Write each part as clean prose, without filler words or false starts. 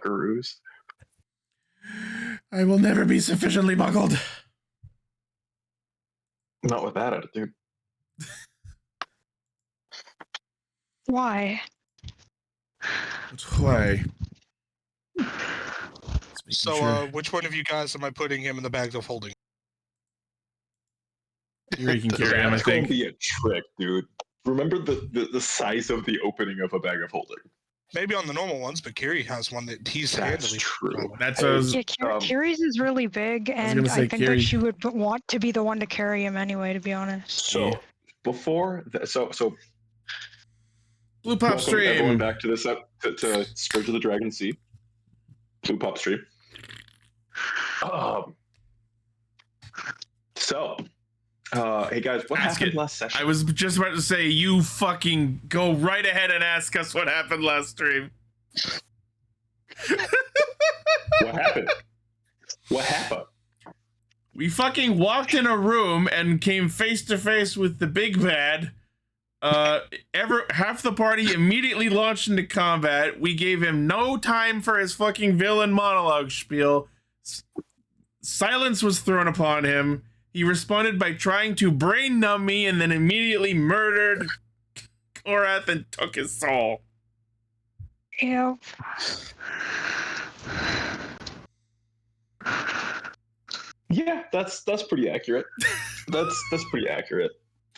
buckaroos. I will never be sufficiently buckled. Not with that attitude. Why? Why? So, which one of you guys am I putting him in the bag of holding? Keery can carry him, I That's going to think. be a trick, dude. Remember the size of the opening of a bag of holding. Maybe on the normal ones, but Keery has one that he's That's handily. true. That's Hey, a... Yeah, Keery's is really big, and gonna say I think that Keery. she would want to be the one to carry him anyway, to be honest. So, Yeah. before... so welcome BluePopStream. everyone back to this to Scourge of the Dragon Sea. BluePopStream. Hey guys, what Ask happened it. last session? I was just about to say, you fucking go right ahead and ask us what happened last stream. What happened? What happened? We fucking walked in a room and came face to face with the big bad. Half the party immediately launched into combat. We gave him no time for his fucking villain monologue spiel. Silence was thrown upon him. He responded by trying to brain numb me and then immediately murdered Korrath and took his soul. Yep. Yeah, that's pretty accurate. That's pretty accurate.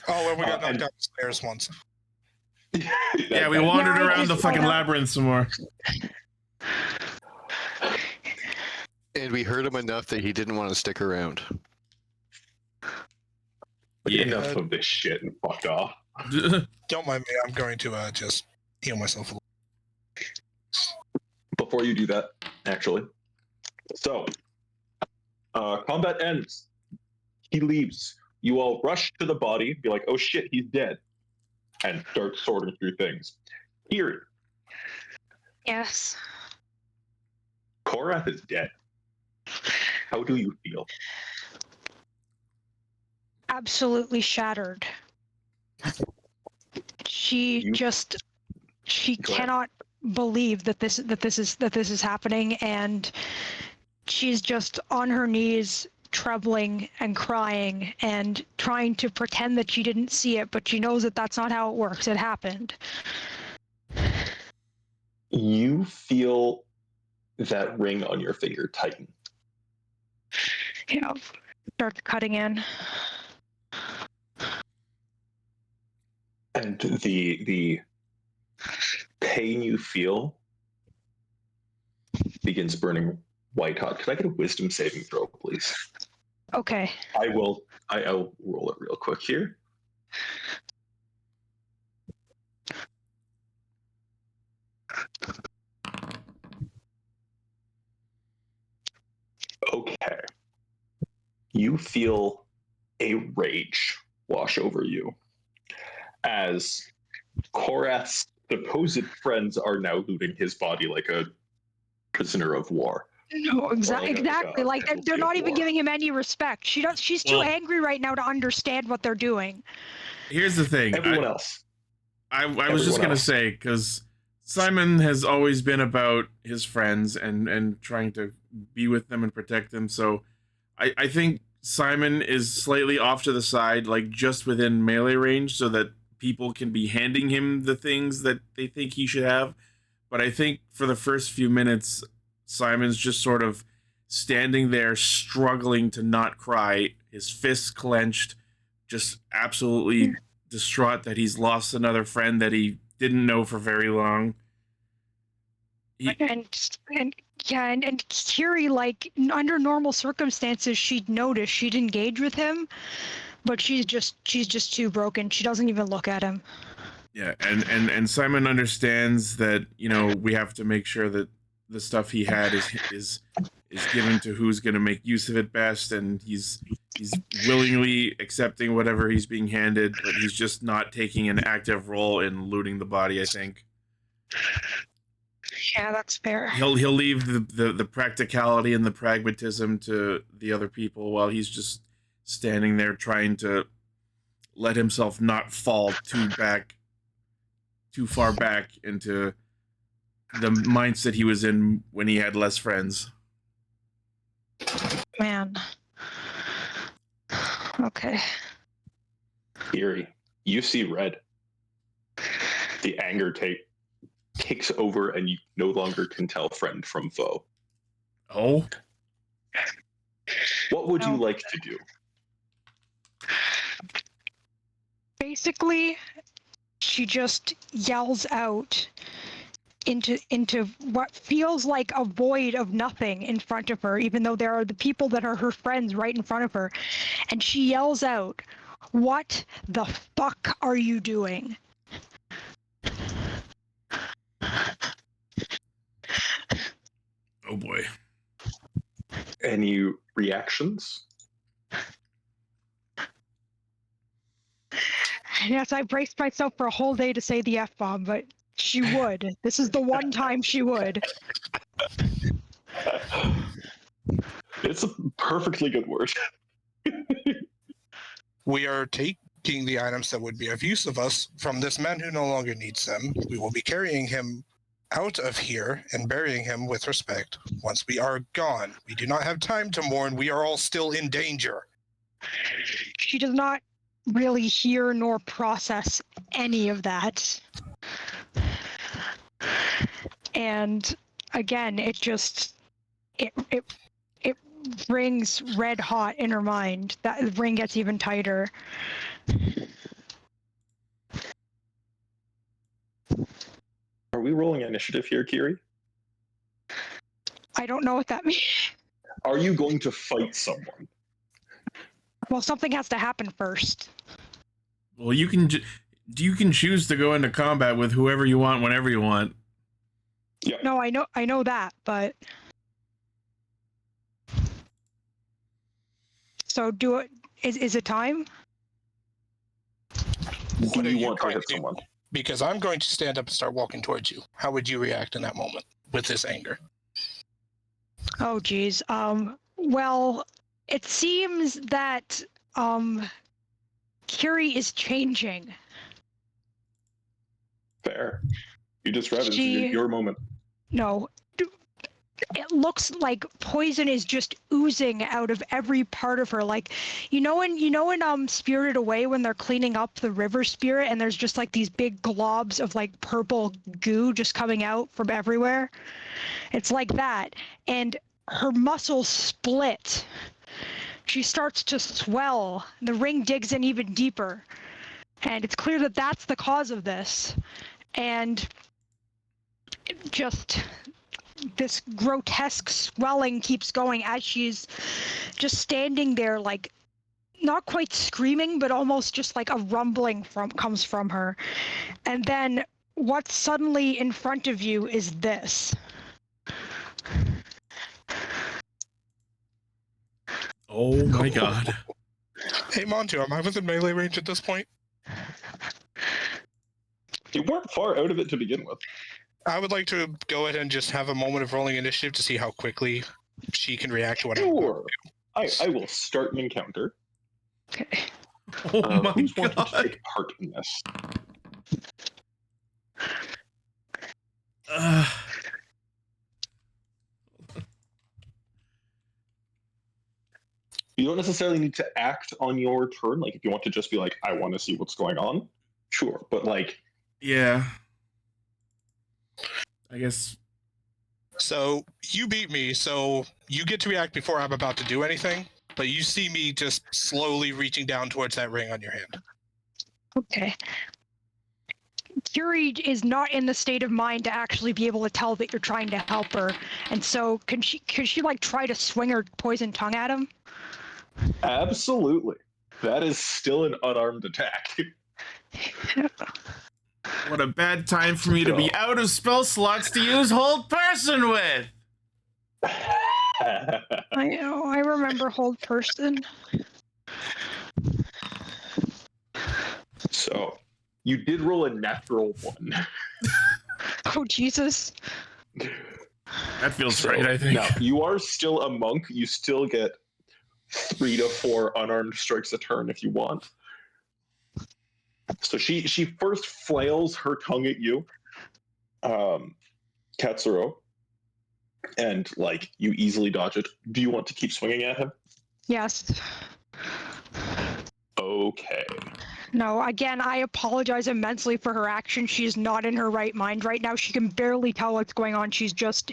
Oh, and we got knocked down the stairs once. Yeah, we wandered I around the just fucking saw that. labyrinth some more. And we heard him enough that he didn't want to stick around. Yeah. Enough of this shit and fuck off. Don't mind me. I'm going to just heal myself a little. Before you do that, actually. So, combat ends. He leaves. You all rush to the body, be like, oh shit, he's dead. And start sorting through things. Keery, Yes. Korrath is dead. How do you feel? Absolutely shattered. She You- she Go ahead. cannot believe that this is happening, and she's just on her knees trembling and crying and trying to pretend that she didn't see it, but she knows that that's not how it works. It happened. You feel that ring on your finger tighten. Yeah. Start cutting in. And the pain you feel begins burning white hot. Can I get a wisdom saving throw, please? Okay. I'll roll it real quick here. Okay. You feel a rage wash over you as Korrath's supposed friends are now looting his body like a prisoner of war. No, exactly. Like they're casualty not of even war. giving him any respect. She's too Well- angry right now to understand what they're doing. Here's the thing. Everyone else. I was Everyone just gonna else. say, because Simon has always been about his friends and trying to be with them and protect them. So I think Simon is slightly off to the side, like just within melee range, so that people can be handing him the things that they think he should have. But I think for the first few minutes, Simon's just sort of standing there struggling to not cry, his fists clenched, just absolutely distraught that he's lost another friend that he didn't know for very long. And Keery, like under normal circumstances, she'd notice, she'd engage with him, but she's just too broken. She doesn't even look at him. Yeah, and Simon understands that, you know, we have to make sure that the stuff he had is given to who's going to make use of it best, and he's willingly accepting whatever he's being handed, but he's just not taking an active role in looting the body, I think. Yeah, that's fair. He'll leave the practicality and the pragmatism to the other people while he's just standing there trying to let himself not fall too far back into the mindset he was in when he had less friends. Man. Okay. Keery, you see red. The anger takes over, and you no longer can tell friend from foe. Oh? What would you No. like to do? Basically, she just yells out into what feels like a void of nothing in front of her, even though there are the people that are her friends right in front of her. And she yells out, "What the fuck are you doing?" Oh boy. Any reactions? Yes, I braced myself for a whole day to say the F-bomb, but she would. This is the one time she would. It's a perfectly good word. We are taking the items that would be of use of us from this man who no longer needs them. We will be carrying him out of here and burying him with respect once we are gone. We do not have time to mourn. We are all still in danger. She does not really hear nor process any of that. And again, it rings red hot in her mind. That ring gets even tighter. Are we rolling initiative here, Keery? I don't know what that means. Are you going to fight someone? Well, something has to happen first. Well, you can choose to go into combat with whoever you want, whenever you want. Yeah. No, I know that, but so do it. Is it time? Do What are you you want to going hit to do? someone? Because I'm going to stand up and start walking towards you. How would you react in that moment with this anger? Oh, geez. Well, it seems that Keery is changing. Fair. You describe it as She- your moment. No. It looks like poison is just oozing out of every part of her. Like, you know in Spirited Away when they're cleaning up the river spirit and there's just like these big globs of like purple goo just coming out from everywhere? It's like that. And her muscles split. She starts to swell. The ring digs in even deeper. And it's clear that that's the cause of this. And just this grotesque swelling keeps going as she's just standing there, like not quite screaming, but almost just like a rumbling comes from her. And then what's suddenly in front of you is this. Oh my god. Hey, Montu, am I within melee range at this point? You weren't far out of it to begin with. I would like to go ahead and just have a moment of rolling initiative to see how quickly she can react to what I'm going Sure. I will start an encounter. Okay. Oh my Who's wanting to god. take part in this? You don't necessarily need to act on your turn. Like, if you want to just be like, I want to see what's going on, sure. But, like... Yeah. I guess... So, you beat me, so you get to react before I'm about to do anything, but you see me just slowly reaching down towards that ring on your hand. Okay. Keery is not in the state of mind to actually be able to tell that you're trying to help her, and so could she like try to swing her poison tongue at him? Absolutely. That is still an unarmed attack. What a bad time for me to be out of spell slots to use Hold Person with! I know, I remember Hold Person. So, you did roll a natural 1. Oh, Jesus. That feels So, right, I think. Now, you are still a monk. You still get 3 to 4 unarmed strikes a turn if you want. So she first flails her tongue at you. Katsuro, and like you easily dodge it. Do you want to keep swinging at him? Yes. Okay. No, again, I apologize immensely for her action. She's not in her right mind right now. She can barely tell what's going on. She's just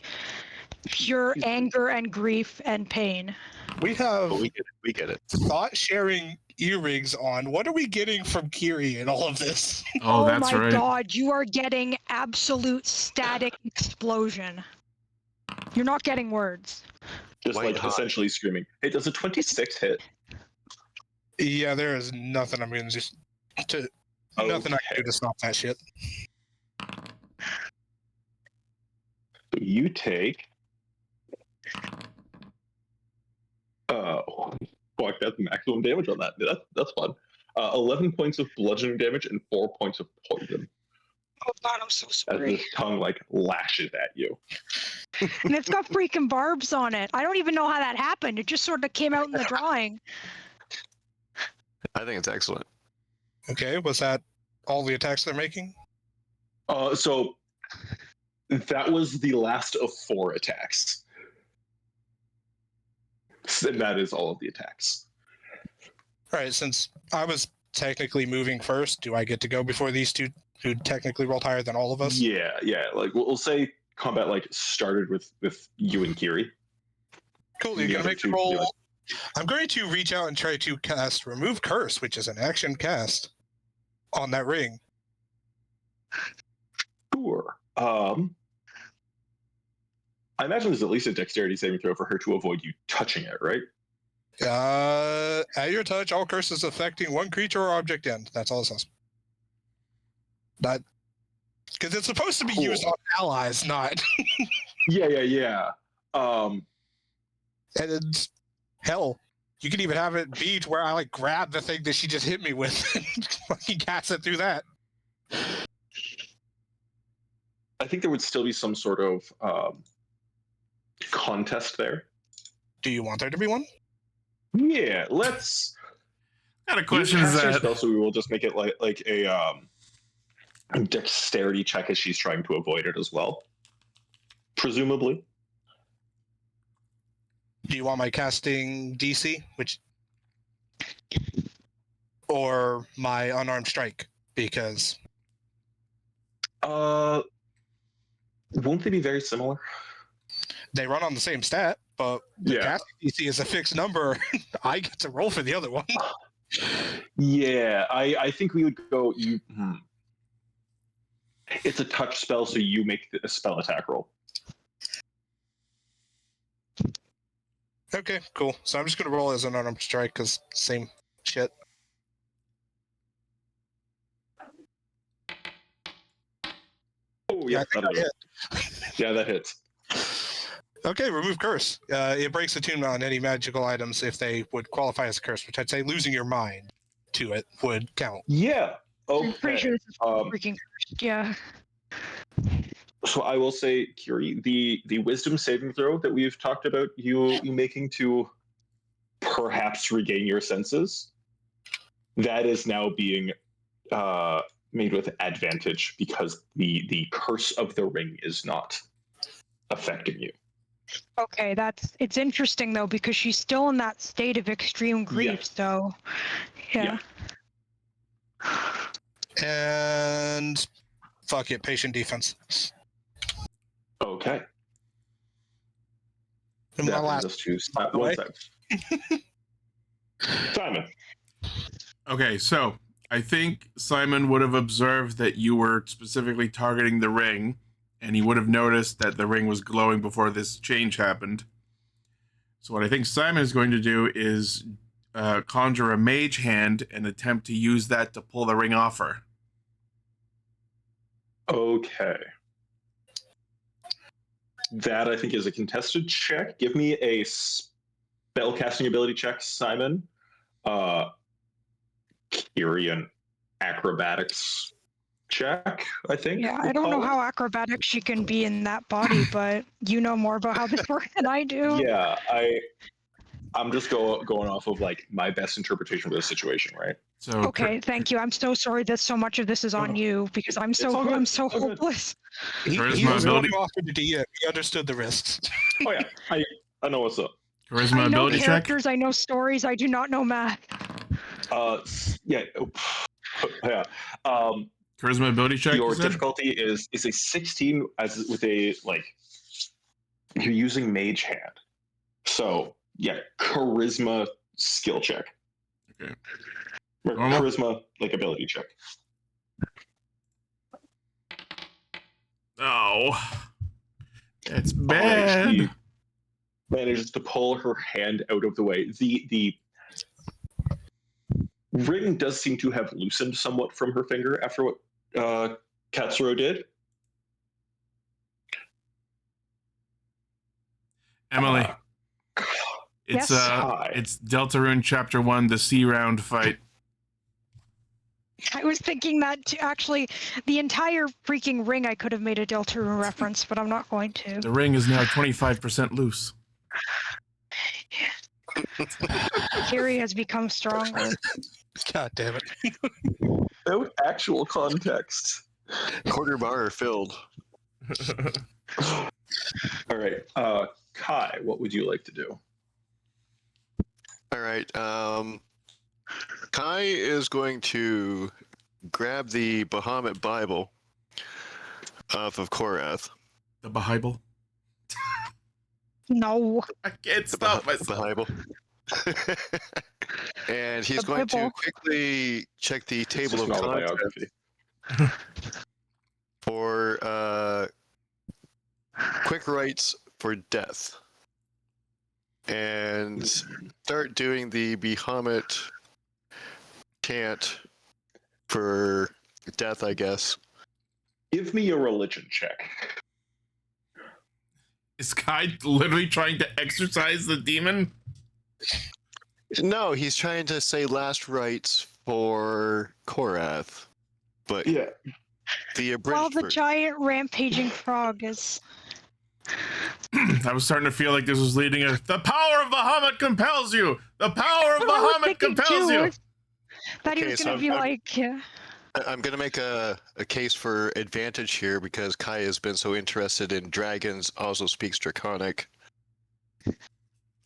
pure anger and grief and pain. We have But we get it. thought-sharing earrings on. What are we getting from Keery in all of this? Oh, that's my right. god, you are getting absolute static explosion. You're not getting words. Just White like hot. essentially screaming. Hey, does a 26 hit? Yeah, there is nothing I'm going to just... Nothing I can do to stop that shit. So you take fuck, that's maximum damage on that. That's fun. 11 points of bludgeoning damage and 4 points of poison Oh god, I'm so as sorry. this tongue like lashes at you. And it's got freaking barbs on it. I don't even know how that happened. It just sort of came out in the drawing. I think it's excellent. Okay, was that all the attacks they're making? So that was the last of 4 attacks. And that is all of the attacks. All right, since I was technically moving first, do I get to go before these two who technically rolled higher than all of us? Yeah. Like we'll say combat like started with you and Keery. Cool, you're The going to other make two a can do roll. I'm going to reach out and try to cast Remove Curse, which is an action cast, on that ring. Sure. I imagine there's at least a dexterity saving throw for her to avoid you touching it, right? At your touch, all curses affecting one creature or object end. That's all it says. That because it's supposed to be Cool. used on allies, not. Yeah. And it's, hell, you can even have it be to where I like grab the thing that she just hit me with and fucking cast it through that. I think there would still be some sort of contest there. Do you want there to be one? Yeah, let's. Got a question Use is caster that spell, so we will just make it like a dexterity check as she's trying to avoid it as well. Presumably. Do you want my casting DC, or my unarmed strike? Because Won't they be very similar? they run on the same stat, but the Yeah. casting DC is a fixed number. I get to roll for the other one. Yeah, I think we would go. It's a touch spell, so you make a spell attack roll. Okay, cool. So I'm just gonna roll as an unarmed strike because same shit. Oh yeah, I think that'll I hit. Yeah, that hits. Okay, remove curse. It breaks attunement on any magical items if they would qualify as a curse, which I'd say losing your mind to it would count. Yeah. I'm pretty sure Okay. this is freaking cursed. Yeah. So I will say, Keery, the wisdom saving throw that we've talked about you making to perhaps regain your senses, that is now being made with advantage because the curse of the ring is not affecting you. Okay, it's interesting though because she's still in that state of extreme grief. Yeah. So, yeah. And fuck it, patient defense. Okay. And my That last brings us to the way. 1 second. Simon. okay? So I think Simon would have observed that you were specifically targeting the ring, and he would have noticed that the ring was glowing before this change happened. So what I think Simon is going to do is conjure a mage hand and attempt to use that to pull the ring off her. Okay. That I think is a contested check. Give me a spell casting ability check, Simon. Keery, an acrobatics check, I think. Yeah, we'll I don't know call it. how acrobatic she can be in that body, but you know more about how this works than I do. Yeah, I'm just going off of like my best interpretation of the situation, right? So Okay, thank you. I'm so sorry that so much of this is on you because I'm so all good. I'm so It's all good. hopeless. He Charisma was the one ability. who offered the DM. He understood the risks. Oh yeah, I know what's up. Charisma I know ability check. characters, I know stories, I do not know math. Yeah, yeah. Charisma ability check. Your you said? difficulty is a 16 as with a like you're using mage hand. So yeah, charisma skill check. Okay. Or Normal? charisma like ability check. Oh, it's Alright, bad. she manages to pull her hand out of the way. The ring does seem to have loosened somewhat from her finger after what Katsuro did. Emily, Yes? it's Deltarune Chapter 1, the Sea Round fight. I was thinking that too. Actually, the entire freaking ring I could have made a Deltarune reference, but I'm not going to. The ring is now 25% loose. Keery has become stronger. God damn it. Without actual context. Quarter bar filled. All right, Kai, what would you like to do? All right. Kai is going to grab the Bahamut Bible off of Korrath. The Bible. No. I can't stop myself. The Bible. And he's The going to Bible. quickly check the It's table just of an contents autobiography. for quick rights for death. And start doing the Bahamut chant for death, I guess. Give me a religion check. Is Kai literally trying to exorcise the demon? No, he's trying to say last rites for Korrath. But Yeah. the abridged While the version. giant rampaging frog is. I was starting to feel like this was leading us. The power of Bahamut compels you! The power of That's what I was Bahamut thinking compels too. you! That he Okay, was so gonna be I'm- like, yeah. I'm going to make a case for advantage here because Kai has been so interested in dragons, also speaks Draconic.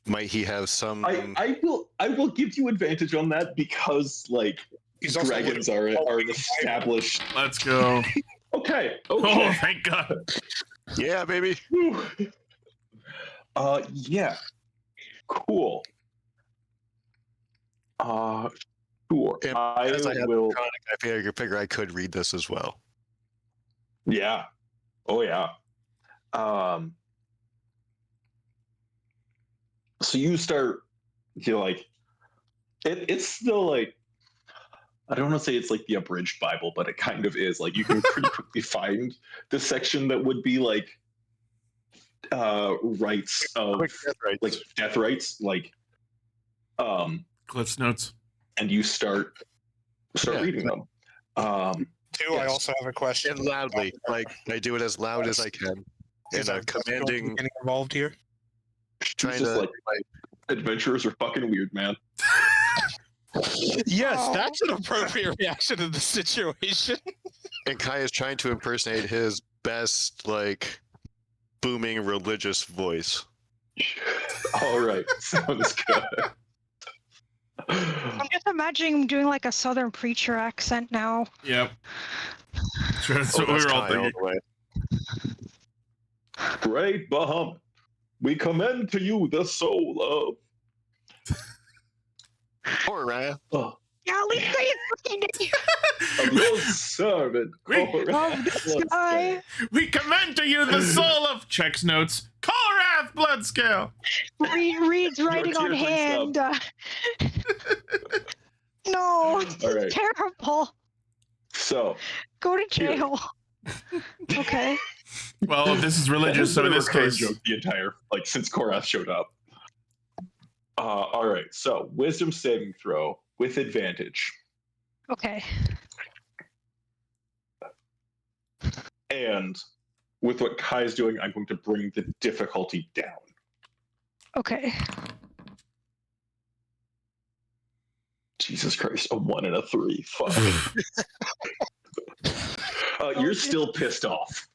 Might he have some... I will give you advantage on that because like He's also dragons are an established. Let's go. Okay. Oh, Okay. thank God. Yeah, baby. Yeah. Cool. Sure. And I as I have will. Draconic, I figure I could read this as well. Yeah. Oh yeah. So you start. You're like. It's still like. I don't want to say it's like the abridged Bible, but it kind of is. Like you can pretty quickly find the section that would be like rights of Quick death rites. like death rights, like Cliff's notes. and you start Yeah. reading them. Two, I Yes. also have a question. And loudly. Like, I do it as loud as I can. Is In a our Duskull commanding... getting involved here? Trying just to... like adventurers are fucking weird, man. Yes, Oh. that's an appropriate reaction to the situation. And Kai is trying to impersonate his best, like, booming religious voice. All right, sounds good. I'm just imagining him doing like a southern preacher accent now. Yep. Sure, that's what we that's were all Kai all thinking. the way. Great Bahamut, we commend to you the soul Korrath. Yeah, at least say his fucking name. of your servant. Korrath Of this Bloodscale. guy. We commend to you the soul of checks notes. Korrath Bloodscale. Reed's writing on tears hand. No, All it's right. terrible. So Go to jail. Okay. Well, this is religious, so in this case, joke the entire like since Korrath showed up. All right, so wisdom saving throw with advantage, Okay. and with what Kai's doing, I'm going to bring the difficulty down. Okay. Jesus Christ, a 1 and a 3. Fuck. You're still pissed off.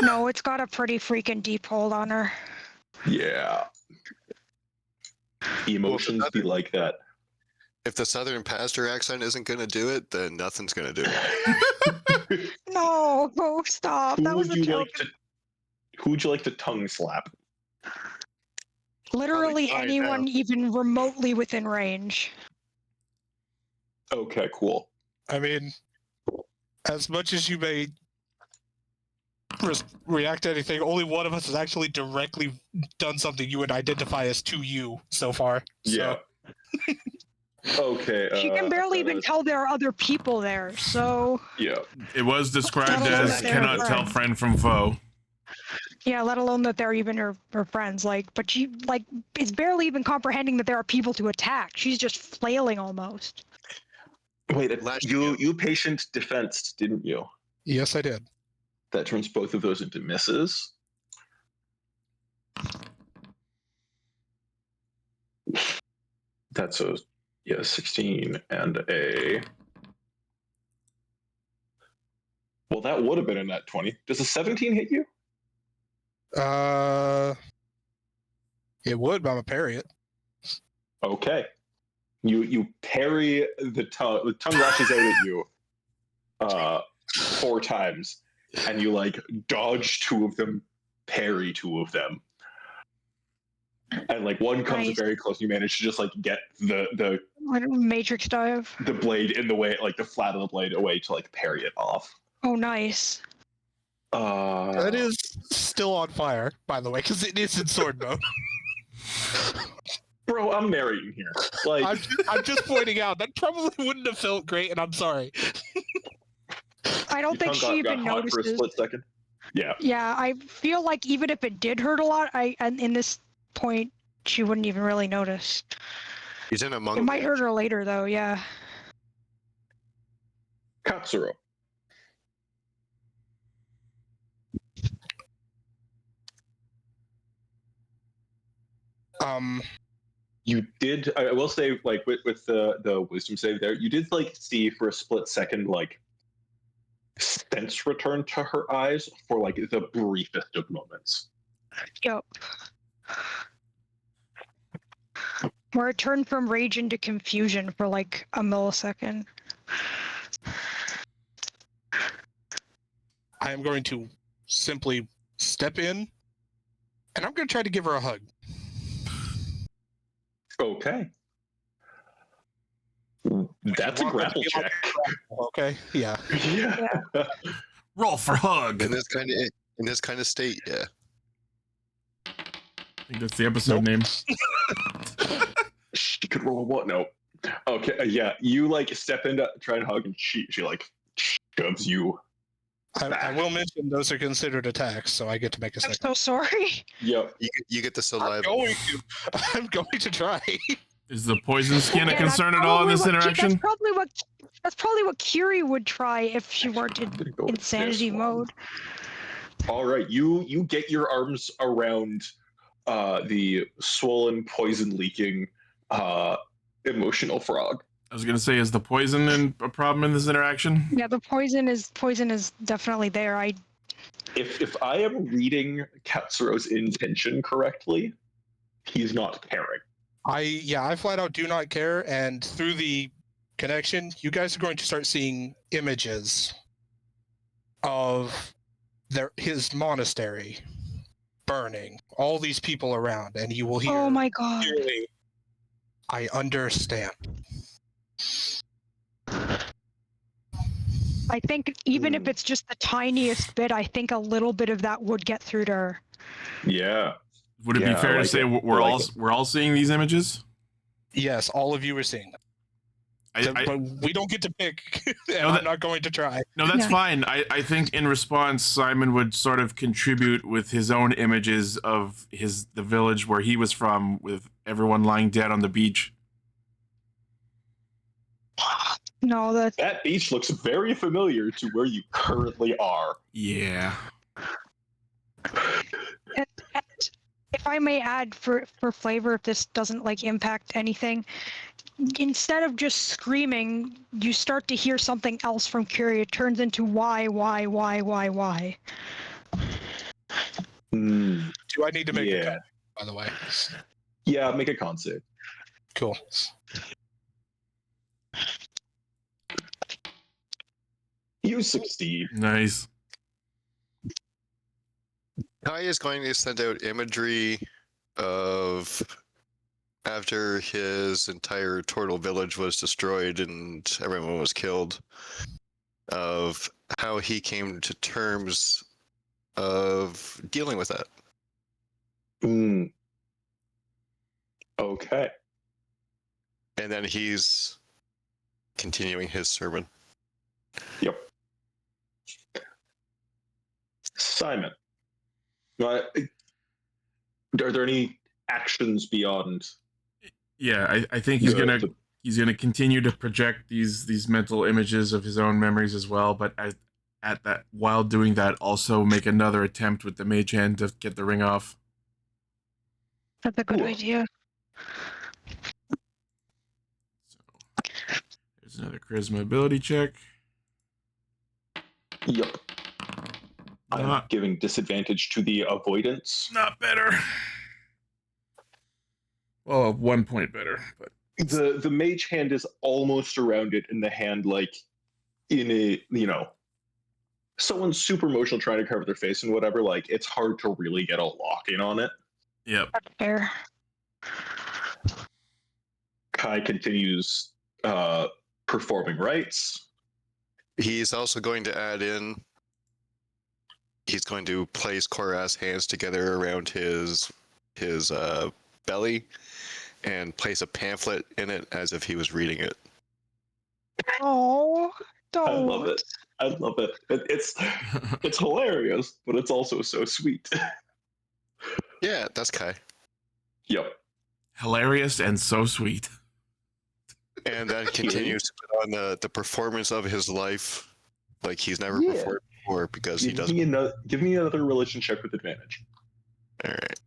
No, it's got a pretty freaking deep hold on her. Yeah. Emotions be like that. If the Southern pastor accent isn't going to do it, then nothing's going to do it. No, stop. That was a joke. Who would you like to tongue slap? Literally anyone even remotely within range. Okay, cool. I mean, as much as you may react to anything, only one of us has actually directly done something you would identify as to you so far. Yeah. So. Okay. She can barely even tell there are other people there, so... Yeah. It was described as cannot tell friend from foe. Yeah, let alone that they're even her friends. But she, is barely even comprehending that there are people to attack. She's just flailing almost. Wait, you patient defense, didn't you? Yes, I did. That turns both of those into misses. That's a 16 and a... Well, that would have been a net 20. Does a 17 hit you? It would, but I'm a parry it. Okay. You parry the tongue. The tongue lashes out at you 4 times, and you dodge 2 of them, parry 2 of them, and one comes very close. You manage to just get the matrix dive, the blade in the way, the flat of the blade away to parry it off. Oh, nice. That is still on fire, by the way, because it is in sword mode. Bro, I'm narrating here. I'm just pointing out that probably wouldn't have felt great, and I'm sorry. I don't think she even notices. For a split second. Yeah. Yeah, I feel like even if it did hurt a lot, and in this point, she wouldn't even really notice. He's in a monk. It might hurt her later, though. Yeah. Katsuro. You did. I will say, with the wisdom save there, you did see for a split second sense return to her eyes for the briefest of moments. Yep. Where it turned from rage into confusion for a millisecond. I am going to simply step in, and I'm going to try to give her a hug. Okay. That's a grapple check. Okay. Yeah. Yeah. Roll for hug. In this kind of state, yeah. I think that's the episode name. She could roll a what? No. Okay. Yeah. You step in to try and hug, and she shoves you. I will mention those are considered attacks, so I get to make a second. I'm so sorry. Yep. You get the saliva. I'm going to try. Is the poison skin a concern at all in this interaction? That's probably what Keery would try if she weren't in insanity mode. All right, you get your arms around the swollen, poison-leaking, emotional frog. I was gonna say, is the poison a problem in this interaction? Yeah, the poison is definitely there. If I am reading Katsuro's intention correctly, he's not caring. I flat out do not care, and through the connection, you guys are going to start seeing images of his monastery burning, all these people around, and you will hear, oh my god, clearly, I understand. I think even if it's just the tiniest bit, I think a little bit of that would get through to her. Yeah. Would it be fair to say we're all seeing these images? Yes, all of you are seeing them. But we don't get to pick, and I'm not going to try. No, that's fine. I think in response, Simon would sort of contribute with his own images of the village where he was from, with everyone lying dead on the beach. No, that beach looks very familiar to where you currently are. Yeah. If I may add for flavor, if this doesn't like impact anything, instead of just screaming, you start to hear something else from Keery. It turns into why. Hmm. Do I need to make a Yeah. con, by the way? Yeah, make a con save. Cool. You succeed. Nice. Kai is going to send out imagery of after his entire turtle village was destroyed and everyone was killed, of how he came to terms of dealing with that. Hmm. Okay. And then he's continuing his sermon. Yep. Simon. Are there any actions beyond? Yeah, I think he's the- gonna continue to project these mental images of his own memories as well, but at that while doing that, also make another attempt with the mage hand to get the ring off. That's a good Cool. idea. So there's another charisma ability check. Yep. I'm Not giving disadvantage to the avoidance. not better. Well, 1 point better, but The mage hand is almost around it in the hand, like in a, someone's super emotional trying to cover their face and whatever. Like, it's hard to really get a lock in on it. yep. That's fair. Kai continues performing rites. He's also going to add in, he's going to place Korrath's hands together around his belly and place a pamphlet in it as if he was reading it. Oh, don't. I love it. I love it. It's hilarious, but it's also so sweet. Yeah, that's Kai. Yep. Hilarious and so sweet. And then continues to put on the performance of his life like he's never Yeah. performed before because he Give doesn't. me another religion check with advantage. All right.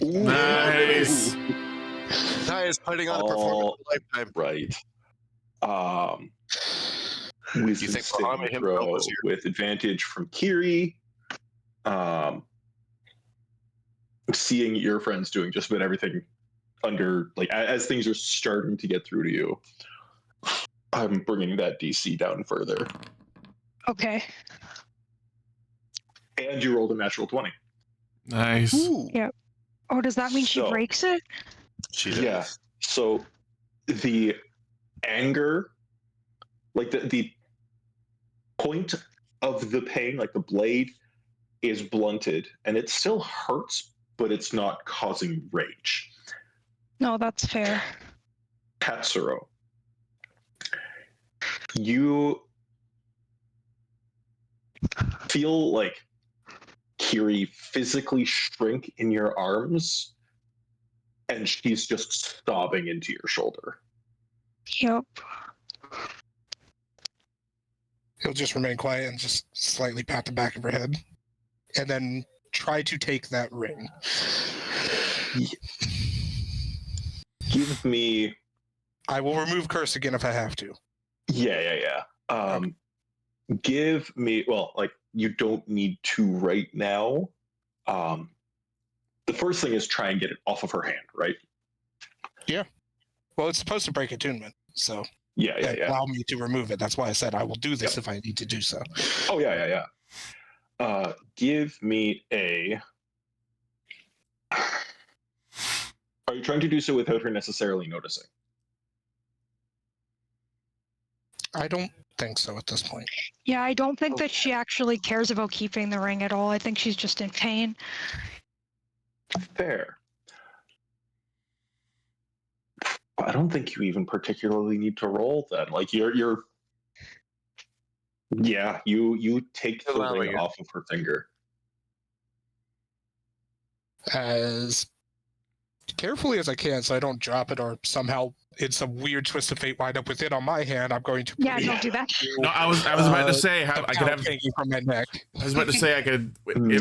Nice. Kai is putting on a performance of a lifetime. Right. You Wisdom think saving Muhammad himself throw was here? with advantage from Keery. Seeing your friends doing just about everything under, like, as things are starting to get through to you, I'm bringing that DC down further. Okay. And you rolled a natural 20. Nice. Ooh, Yeah. Oh, does that mean she So- breaks it? she does. Yeah. So the anger, like the point of the pain, like the blade, is blunted and it still hurts, but it's not causing rage. No, that's fair. Katsuro, you feel like Keery physically shrink in your arms, and she's just sobbing into your shoulder. Yep. He'll just remain quiet and just slightly pat the back of her head, and then try to take that ring. Give me, I will remove curse again if I have to. yeah. Give me, well, like, you don't need to right now. The first thing is try and get it off of her hand, right? Well, it's supposed to break attunement, so Yeah. allow me to remove it. That's why I said I will do this if I need to do so. Oh, yeah. Give me a. Are you trying to do so without her necessarily noticing? I don't think so at this point. Yeah, I don't think that she actually cares about keeping the ring at all. I think she's just in pain. Fair. I don't think you even particularly need to roll then. Like you're. Yeah, you take the Allowing ring it. off of her finger. As carefully as I can so I don't drop it or somehow in some weird twist of fate wind up with it on my hand, I'm going to Yeah, don't do that. No, I was about to say I could have. hanging from my neck. I was about to say I could,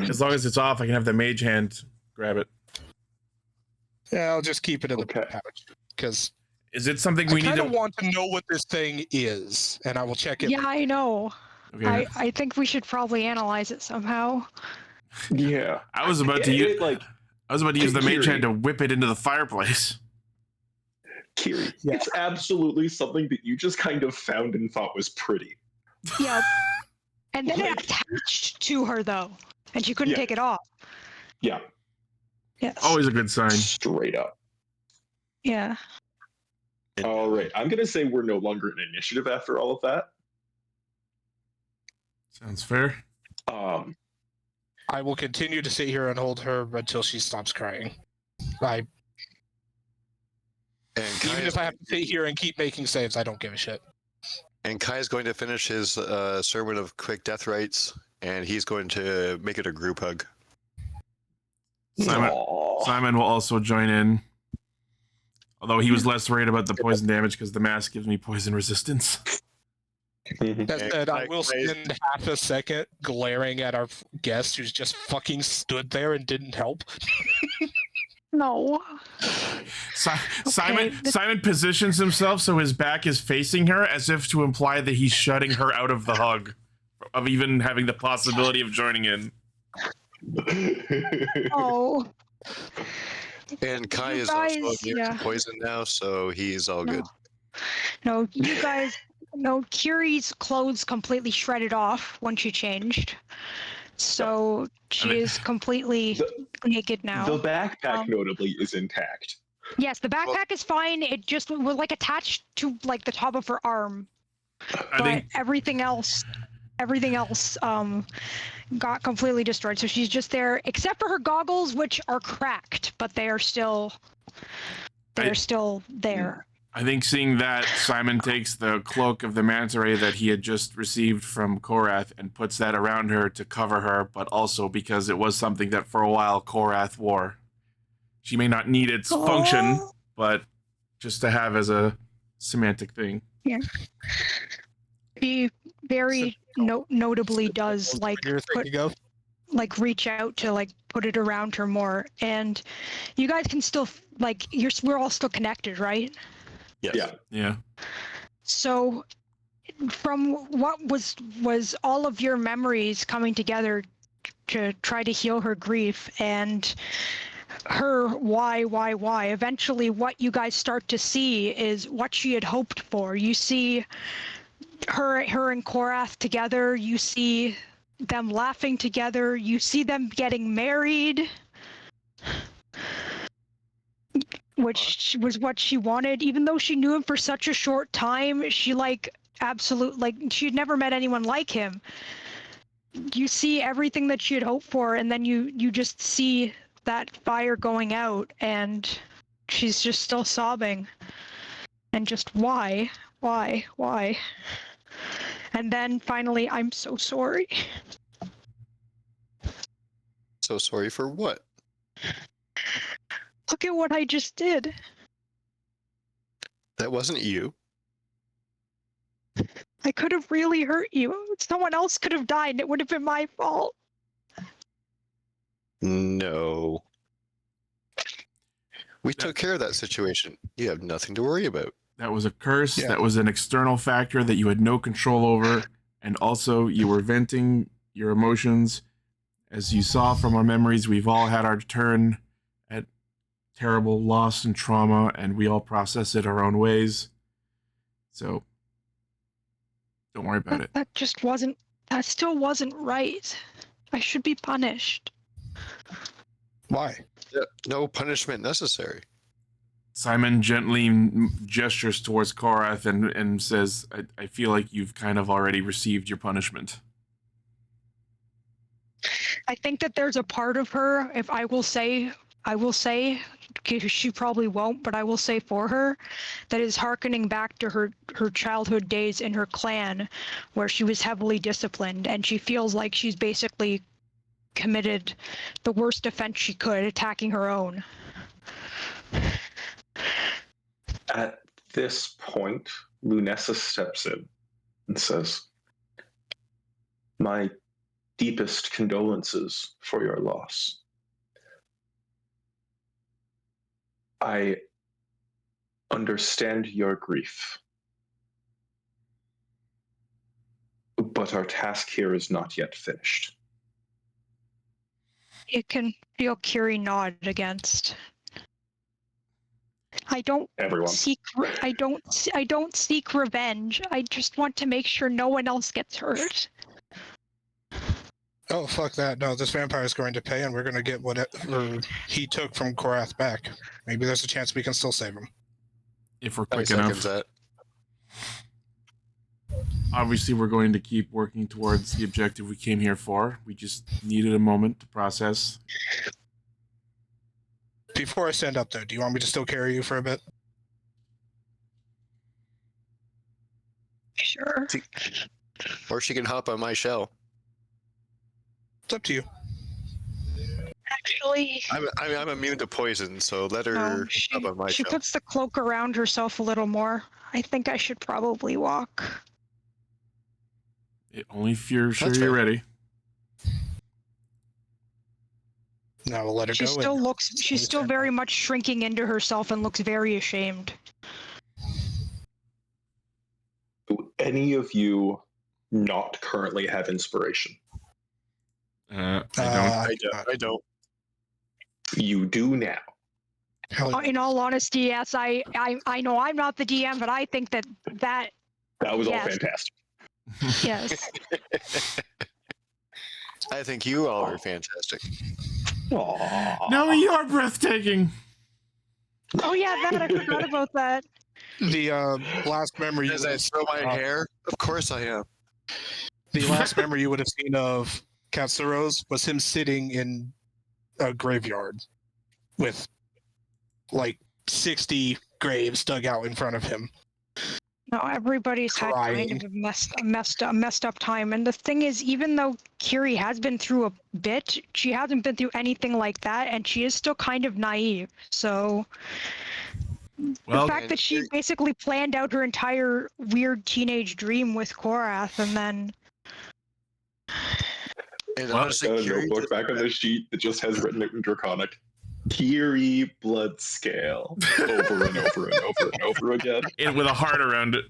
as long as it's off, I can have the mage hand grab it. Yeah, I'll just keep it in the Okay. pouch because Is it something I we need kind to? of want to know what this thing is, and I will check it. Yeah, I know. Okay. I think we should probably analyze it somehow. Yeah. I was about to use. Like, I was about to use the mage Keery. hand to whip it into the fireplace. Keery, Yeah. it's absolutely something that you just kind of found and thought was pretty. Yep. And then Like- it attached to her though, and she couldn't Yeah. take it off. Yeah, Yes. Always a good sign. straight up. Yeah. All right, I'm going to say we're no longer in initiative after all of that. Sounds fair. I will continue to sit here and hold her until she stops crying. And Even if I have to sit here and keep making saves, I don't give a shit. And Kai is going to finish his sermon of quick death rites, and he's going to make it a group hug. Simon, Aw. Simon will also join in. Although he was less worried about the poison damage because the mask gives me poison resistance. That Yeah, said, I like, will I- spend half a second glaring at our guest who's just fucking stood there and didn't help. No. Simon this- Simon positions himself so his back is facing her, as if to imply that he's shutting her out of the hug, of even having the possibility of joining in. Oh. And Kai You is also guys, immune yeah. to poison now, so he's all No. good. No, you guys. No, Keery's clothes completely shredded off when she changed. So she mean- is completely naked now. The backpack, Um, notably, is intact. Yes, the backpack is fine. It just was like attached to like the top of her arm. I But think everything else got completely destroyed. So she's just there, except for her goggles, which are cracked, but they are still there. I think seeing that, Simon takes the cloak of the manta ray that he had just received from Korrath and puts that around her to cover her, but also because it was something that for a while Korrath wore. She may not need its function, Oh. but just to have as a semantic thing. She very notably does like You're put, thinking of? like reach out to like put it around her more, and you guys can still like we're all still connected, right? Yes. Yeah. Yeah. So from what was all of your memories coming together to try to heal her grief and her why, eventually what you guys start to see is what she had hoped for. You see her and Korrath together, you see them laughing together, you see them getting married, which was what she wanted. Even though she knew him for such a short time, she she'd never met anyone like him. You see everything that she had hoped for, and then you just see that fire going out, and she's just still sobbing. And just why? And then finally, I'm so sorry. So sorry for what? Look at what I just did. That wasn't you. I could have really hurt you. Someone else could have died, and it would have been my fault. No. We took care of that situation. You have nothing to worry about. That was a curse. Yeah. That was an external factor that you had no control over. And also, you were venting your emotions. As you saw from our memories, we've all had our turn at terrible loss and trauma, and we all process it our own ways. So, don't worry about it. That still wasn't right. I should be punished. Why? Yeah, no punishment necessary. Simon gently gestures towards Korrath and says, I feel like you've kind of already received your punishment. I think that there's a part of her, if I will say, because she probably won't, but I will say for her, that is hearkening back to her childhood days in her clan, where she was heavily disciplined, and she feels like she's basically committed the worst offense she could, attacking her own. At this point, Lunessa steps in and says, "My deepest condolences for your loss. I understand your grief, but our task here is not yet finished." You can feel Keery nod against. I don't Everyone. I don't seek revenge. I just want to make sure no one else gets hurt. Oh, fuck that. No, this vampire is going to pay, and we're going to get whatever he took from Korrath back. Maybe there's a chance we can still save him. If we're I quick second enough. that. Obviously, we're going to keep working towards the objective we came here for. We just needed a moment to process. Before I stand up, though, do you want me to still carry you for a bit? Sure. Or she can hop on my shell. It's up to you. Actually, I'm immune to poison, so let her hop on my she shell. puts the cloak around herself a little more. I think I should probably walk. Only if you're sure That's you're fair. ready. Now we'll let her She go. still and- looks. She's still very much shrinking into herself and looks very ashamed. Do any of you not currently have inspiration? I don't. I don't. You do now. Hell, In all honesty, yes, I know I'm not the DM, but I think that That was all Yes. fantastic. yes. I think you all are fantastic. Aww. No, you are breathtaking. Oh yeah, that I forgot about that. the last memory you As would I have throw my hair, of course I am. the last memory you would have seen of Katsuro's was him sitting in a graveyard with like 60 graves dug out in front of him. No, everybody's had kind of a messed up time. And the thing is, even though Keery has been through a bit, she hasn't been through anything like that, and she is still kind of naive. So Well, the fact that she basically planned out her entire weird teenage dream with Korrath, and then And Well, honestly, Got a Keery notebook back on the sheet that just has written it in Draconic. Keery blood scale. Over and over and over and over again. with a heart around it.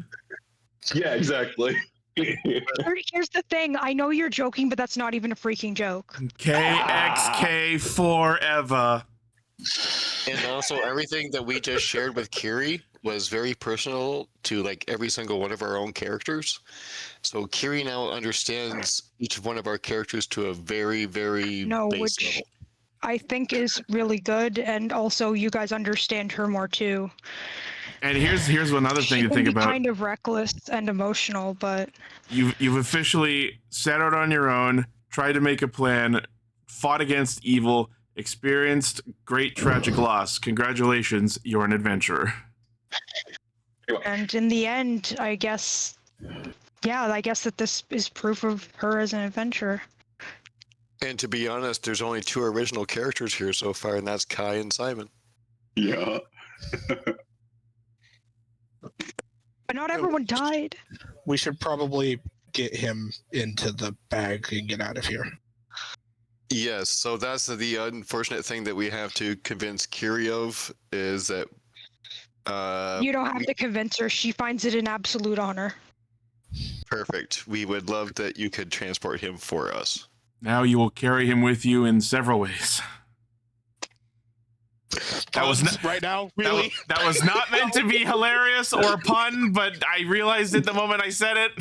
Yeah, exactly. here's the thing. I know you're joking, but that's not even a freaking joke. KXK forever. And also, everything that we just shared with Keery was very personal to like every single one of our own characters. So Keery now understands each one of our characters to a very, very No, base which level. I think is really good, and also you guys understand her more too. And here's another thing to She can think be about. kind of reckless and emotional, but You've officially set out on your own, tried to make a plan, fought against evil, experienced great tragic loss. Congratulations, you're an adventurer. and in the end, I guess that this is proof of her as an adventurer. And to be honest, there's only two original characters here so far, and that's Kai and Simon. Yeah. But not everyone died. We should probably get him into the bag and get out of here. Yes, so that's the unfortunate thing that we have to convince Keery of is that You don't have to convince her. She finds it an absolute honor. perfect. We would love that you could transport him for us. Now you will carry him with you in several ways. That was not, right now, really? that was not meant to be hilarious or a pun, but I realized it the moment I said it.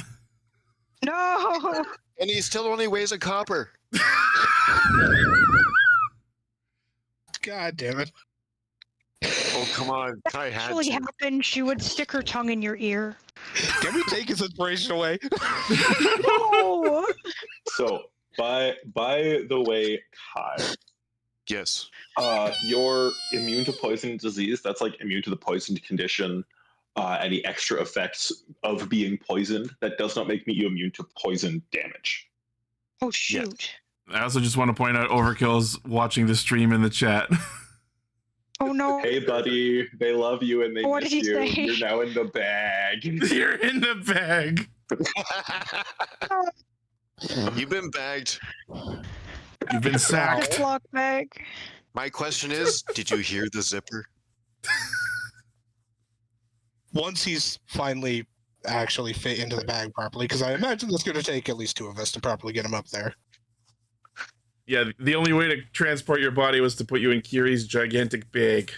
No. And he still only weighs a copper. God damn it! Oh, come on. Kai had Actually to. happened. She would stick her tongue in your ear. Can we take his inspiration away? No. So, by the way, Kai, Yes. you're immune to poison disease. That's like immune to the poisoned condition. Any extra effects of being poisoned. That does not make me immune to poison damage. Oh shoot. I also just want to point out Overkill's watching the stream in the chat. Oh no. Hey, buddy, they love you and they What miss did he you. say? You're now in the bag. You're in the bag. You've been bagged. You've been sacked. Ziploc bag. My question is, did you hear the zipper? Once he's finally actually fit into the bag properly, because I imagine it's going to take at least 2 of us to properly get him up there. Yeah, the only way to transport your body was to put you in Keery's gigantic bag.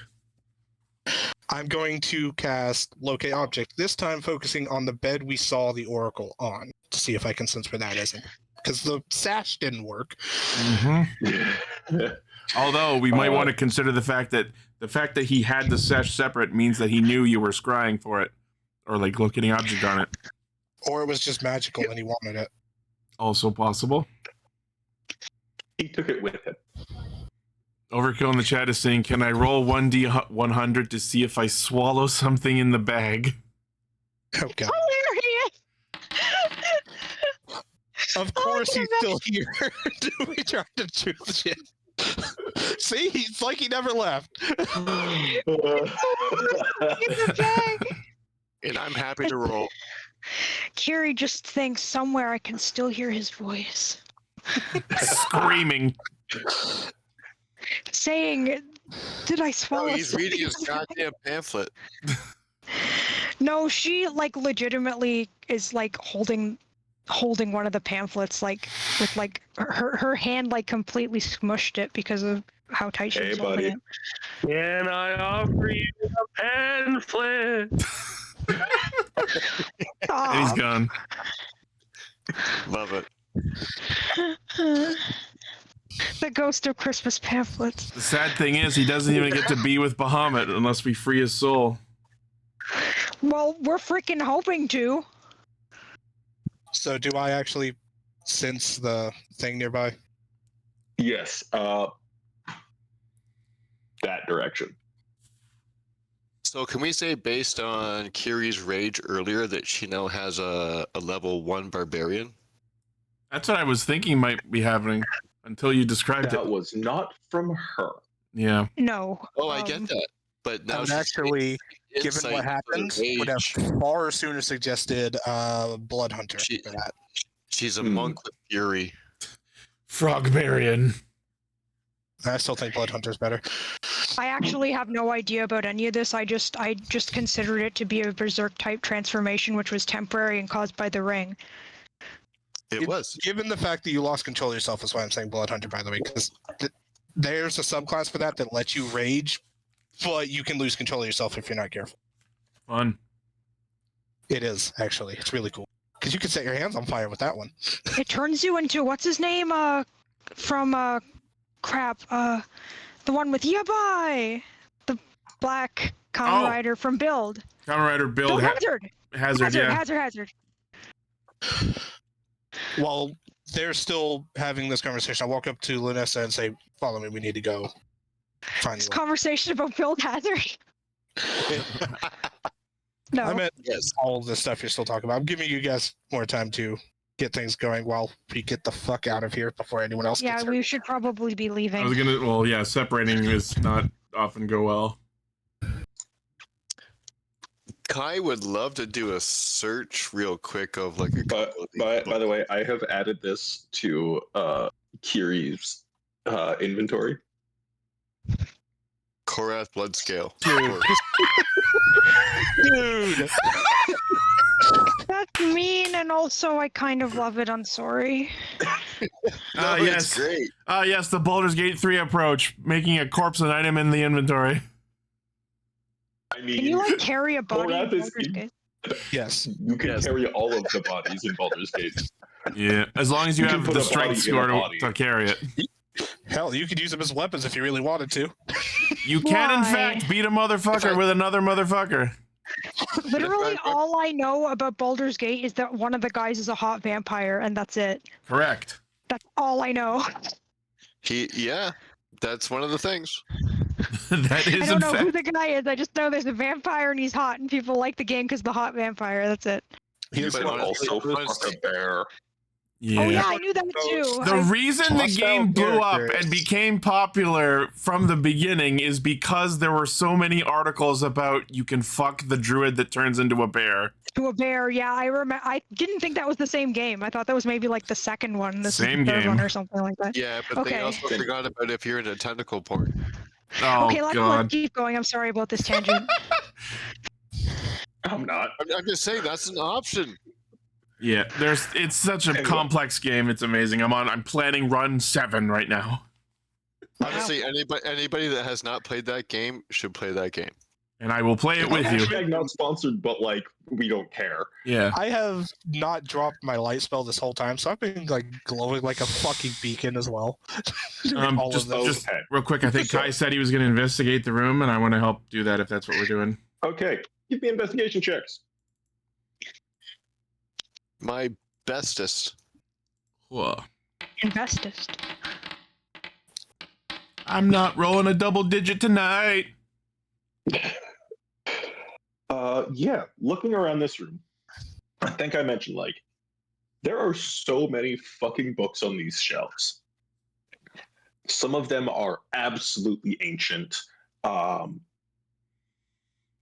I'm going to cast Locate Object, this time focusing on the bed we saw the Oracle on, to see if I can sense where that is. Because the sash didn't work. Mm-hmm. Although we might want to consider the fact that he had the sash separate means that he knew you were scrying for it, or like locating object on it. Or it was just magical and he wanted it. Also possible. He took it with him. Overkill in the chat is saying, "Can I roll 1d100 to see if I swallow something in the bag?" Oh god. Hilarious. Of course he's still here. We tried to do the shit. See, he's like he never left. In the bag. And I'm happy to roll. Keery just thinks somewhere I can still hear his voice. Screaming. Saying, did I Oh, swallow he's reading his something?" goddamn pamphlet. No, she like legitimately is like holding one of the pamphlets like with like her hand like completely smushed it because of how tight she Hey, was holding buddy. it. Can I offer you a pamphlet? And he's gone. Love it. The ghost of Christmas pamphlets. The sad thing is, he doesn't even get to be with Bahamut unless we free his soul. Well, we're freaking hoping to. So do I actually sense the thing nearby? Yes, that direction. So can we say, based on Keery's rage earlier, that she now has a level 1 barbarian? That's what I was thinking might be happening until you described That it. was not from her. Yeah. No. Oh, I get that. But now I would she's actually, given insight what for happened, rage. would have far sooner suggested Blood Hunter She- for that. She's a Hmm. monk with fury. Frogbarian. I still think Blood Hunter's better. I actually have no idea about any of this. I just considered it to be a berserk type transformation, which was temporary and caused by the ring. It was. Given the fact that you lost control of yourself, is why I'm saying Blood Hunter, by the way, because there's a subclass for that lets you rage, but you can lose control of yourself if you're not careful. Fun. Mm-hmm. It is, actually. It's really cool. Because you can set your hands on fire with that one. It turns you into what's his name? From crap. The one with Yabai, the black Kamen Rider from Build. Kamen Rider Build Hazard. Hazard, yeah. Hazard. While they're still having this conversation, I walk up to Lunessa and say, "Follow me, we need to go find This the conversation about Build Hazard. No. I meant Yes. all of the stuff you're still talking about. I'm giving you guys more time to get things going while we get the fuck out of here before anyone else Yeah, gets we hurt. should probably be I was leaving. gonna, well, yeah, separating is not often go well. Kai would love to do a search real quick of like a But couple of these by the way, I have added this to Keery's inventory. Korrath blood scale. Dude. Dude! That's mean, and also I kind of love it. I'm sorry. No, Yes. it's great. Yes, the Baldur's Gate 3 approach, making a corpse an item in the inventory. I mean, Can you like carry a body in Korrath is Baldur's Gate? Yes. you can Yes. carry all of the bodies in Baldur's Gate. Yeah, as long as you You can have put the a strength body in score a body. to carry it. Hell, you could use them as weapons if you really wanted to. You can, in Why? fact, beat a motherfucker with another motherfucker. Literally, all I know about Baldur's Gate is that one of the guys is a hot vampire, and that's it. Correct. That's all I know. Yeah, that's one of the things. That I is, don't in know who fact. the guy is. I just know there's a vampire and he's hot, and people like the game because the hot vampire. That's it. He's But But honestly, also honestly- fuck a bear. Yeah. Oh yeah, I knew that too. The reason the tossed game out blew up characters. and became popular from the beginning is because there were so many articles about you can fuck the druid that turns into a bear. To a bear, yeah, I remember. I didn't think that was the same game. I thought that was maybe like the second one, this Same is the third game. one or something like that. Yeah, but they Okay. also forgot about if you're into tentacle porn. Oh, Okay, let's God. keep going. I'm sorry about this tangent. I'm not. I'm just saying that's an option. Yeah, it's such a Anyway. complex game. It's amazing. I'm planning run 7 right now. Honestly, anybody that has not played that game should play that game. And I will play it with you. Hashtag not sponsored, but like we don't care. Yeah. I have not dropped my light spell this whole time, so I've been like glowing like a fucking beacon as well. All of Just, this. just Okay. real quick, I think Kai said he was going to investigate the room, and I want to help do that if that's what we're doing. Okay, give me investigation checks. My bestest. Whoa. Investist. I'm not rolling a double digit tonight. Yeah, looking around this room, I think I mentioned like there are so many fucking books on these shelves. Some of them are absolutely ancient, on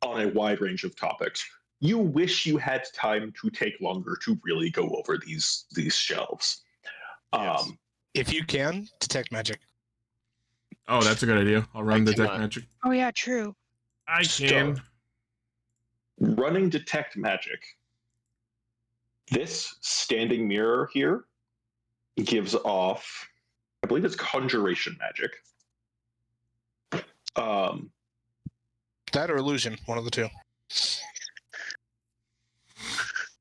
a wide range of topics. You wish you had time to take longer to really go over these shelves. Yes. If you can, detect magic. Oh, that's a good idea. I'll run I detect cannot. magic. Oh yeah, true. I can. Running detect magic. This standing mirror here gives off, I believe it's conjuration magic. That or illusion, one of the two.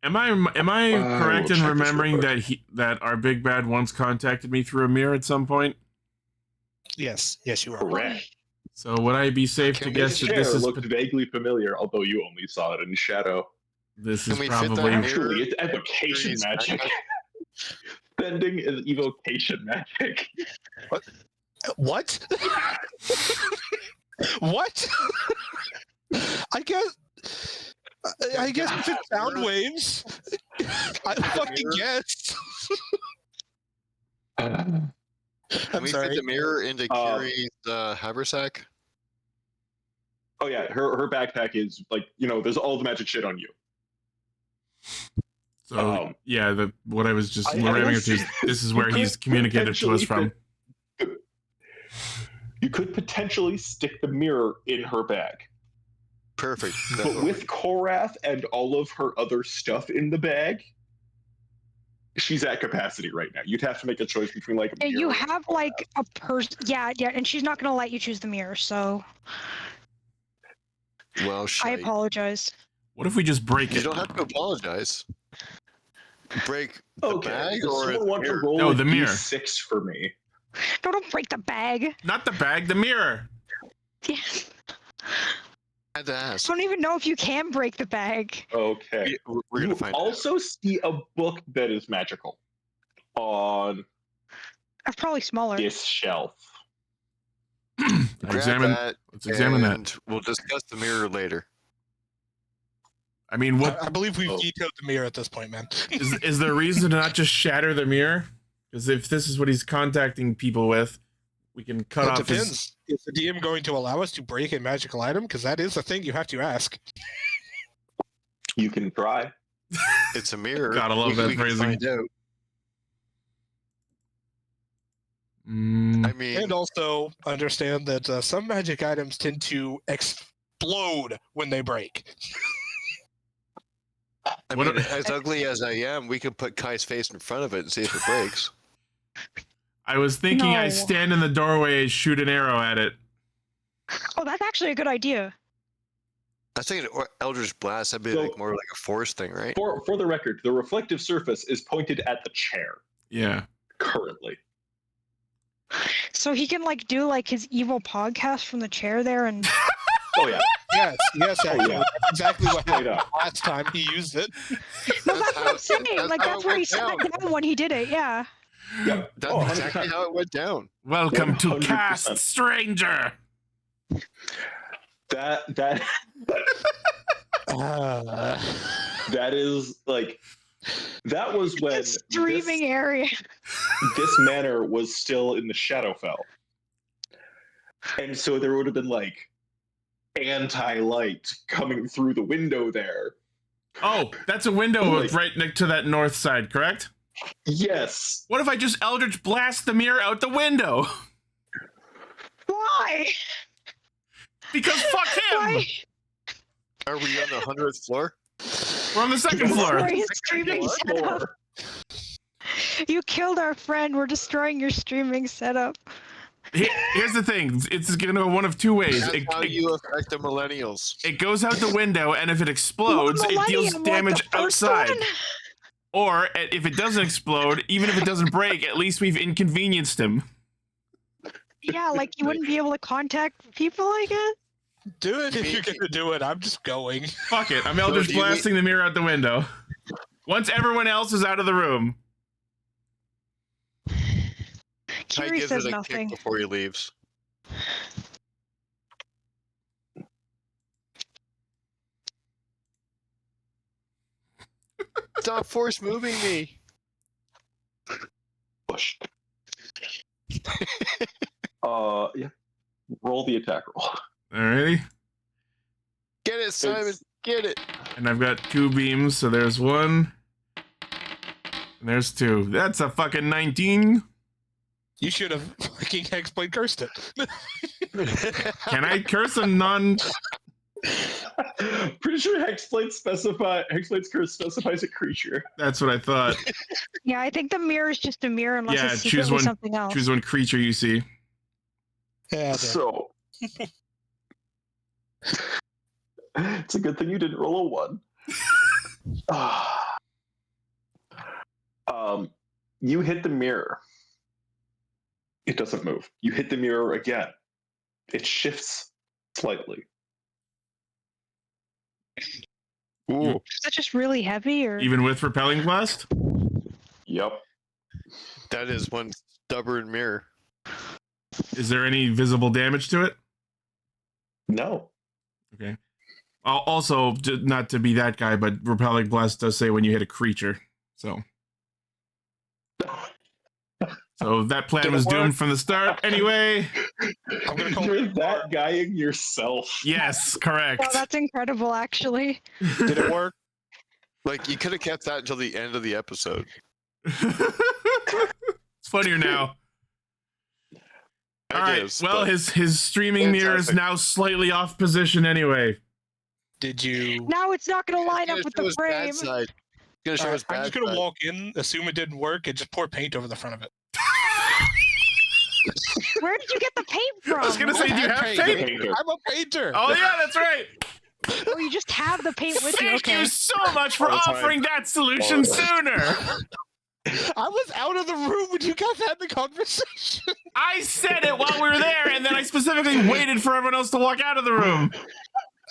Am I correct we'll in check this real remembering quick. that our big bad once contacted me through a mirror at some point? Yes, you are. Correct. So would I be safe to Can guess This that chair this is looked vaguely familiar, although you only saw it in shadow. this Can is we fit that probably mirror? Actually, it's evocation Keery's magic. backpack? Bending is evocation magic. What? What? I guess if it's sound waves, I fucking guess. Can I'm we sorry. fit the mirror into Keery's haversack? Oh yeah, her backpack is like, there's all the magic shit on you. so yeah. What I was just I ramming will up to is say this is where he's communicated to us from. You could potentially stick the mirror in her bag. Perfect. But with Korrath and all of her other stuff in the bag, she's at capacity right now. You'd have to make a choice between like a mirror You and have Korrath. like a person. Yeah, and she's not gonna let you choose the mirror, so Well, I shite. apologize. What if we just break You it? don't have to apologize. Break the Okay, bag does or someone the want to mirror? roll No, a the mirror. D6 for me? No, don't break the bag. Not the bag, the mirror. Yeah. I had to ask. I don't even know if you can break the bag. Okay. We're gonna You find out. also see a book that is magical on That's probably smaller. this shelf. Grab that, Let's examine that. and we'll discuss the mirror later. I mean, what I believe we've Oh. vetoed the mirror at this point, man. is there a reason to not just shatter the mirror? Because if this is what he's contacting people with, we can cut It off depends. Is the DM going to allow us to break a magical item? Because that is a thing you have to ask. You can try. It's a mirror. Gotta love that we can phrasing. find out. I mean, And also understand that some magic items tend to explode when they break. What as ugly as I am, we could put Kai's face in front of it and see if it breaks. I was thinking I No. stand in the doorway and shoot an arrow at it. Oh, that's actually a good idea. I was thinking Eldritch Blast. That'd be So- like more like a force thing, right? For the record, the reflective surface is pointed at the chair Yeah. currently. So he can like do like his evil podcast from the chair there and Oh yeah. Yes, actually. yeah. That's exactly what Straight happened up. last time he used it. No, that's what I'm saying. That's Like how that's it where he went sat down. down when he did it, yeah. Yeah. That's Oh, exactly 100%. how it went down. Welcome to 100%. Cast Stranger. That Uh, that is like That was when The streaming area. this manor was still in the Shadowfell. And so there would have been like anti-light coming through the window there. Oh, that's a window Like- right next to that north side, correct? Yes. What if I just Eldritch blast the mirror out the window? Why? Because fuck him! Why? Are we on the 100th floor? We're on the second floor. Destroy his streaming setup. You killed our friend. We're destroying your streaming setup. Here's the thing. It's going to go one of two ways. That's how you affect the millennials. It goes out the window, and if it explodes, Well, it deals Millennium, damage like the first outside. one? Or if it doesn't explode, even if it doesn't break, at least we've inconvenienced him. Yeah, like you wouldn't be able to contact people, I guess. Do it if you're gonna do it. I'm just going. Fuck it. I'm Eldritch do you blasting the mirror out the window. Once everyone else is out of the room. Ty Keery gives says it a nothing. kick before he leaves. Stop force moving me. Push. Yeah. Roll the attack roll. Alrighty. Get it, Simon. It's- Get it. And I've got 2 beams, so there's 1. And there's 2. That's a fucking 19. You should have fucking Hexblade cursed it. Can I curse a non... Pretty sure Hexblade's curse specifies a creature. That's what I thought. Yeah, I think the mirror is just a mirror unless Yeah, it's choose secretly one- something else. Choose one creature you see. Yeah. So it's a good thing you didn't roll a 1. You hit the mirror. It doesn't move. You hit the mirror again. It shifts slightly. Ooh. Is that just really heavy, or Even with Repelling Blast? Yep. That is one stubborn mirror. Is there any visible damage to it? No. Okay. Also, not to be that guy, but Repelling Blast does say when you hit a creature. So that plan Did it was work? doomed from the start. Anyway, I'm gonna call You're it that guying yourself. yes, correct. wow, that's incredible, actually. Did it work? Like, you could have kept that until the end of the episode. It's funnier now. All right. is, Well, but- his streaming mirror is Fantastic. now slightly off position anyway. Did you? Now it's not going to line Gonna up with show the his bad frame. side. Gonna show Alright, his I'm bad just gonna side. walk in, assume it didn't work, and just pour paint over the front of it. Where did you get the paint from? I was gonna say, do you have paint. tape? I'm a painter. Oh yeah, that's right. Oh, you just have the paint with you. Thank Okay. you so much for All the time. offering that solution All the time. sooner. I was out of the room when you guys had the conversation. I said it while we were there, and then I specifically waited for everyone else to walk out of the room.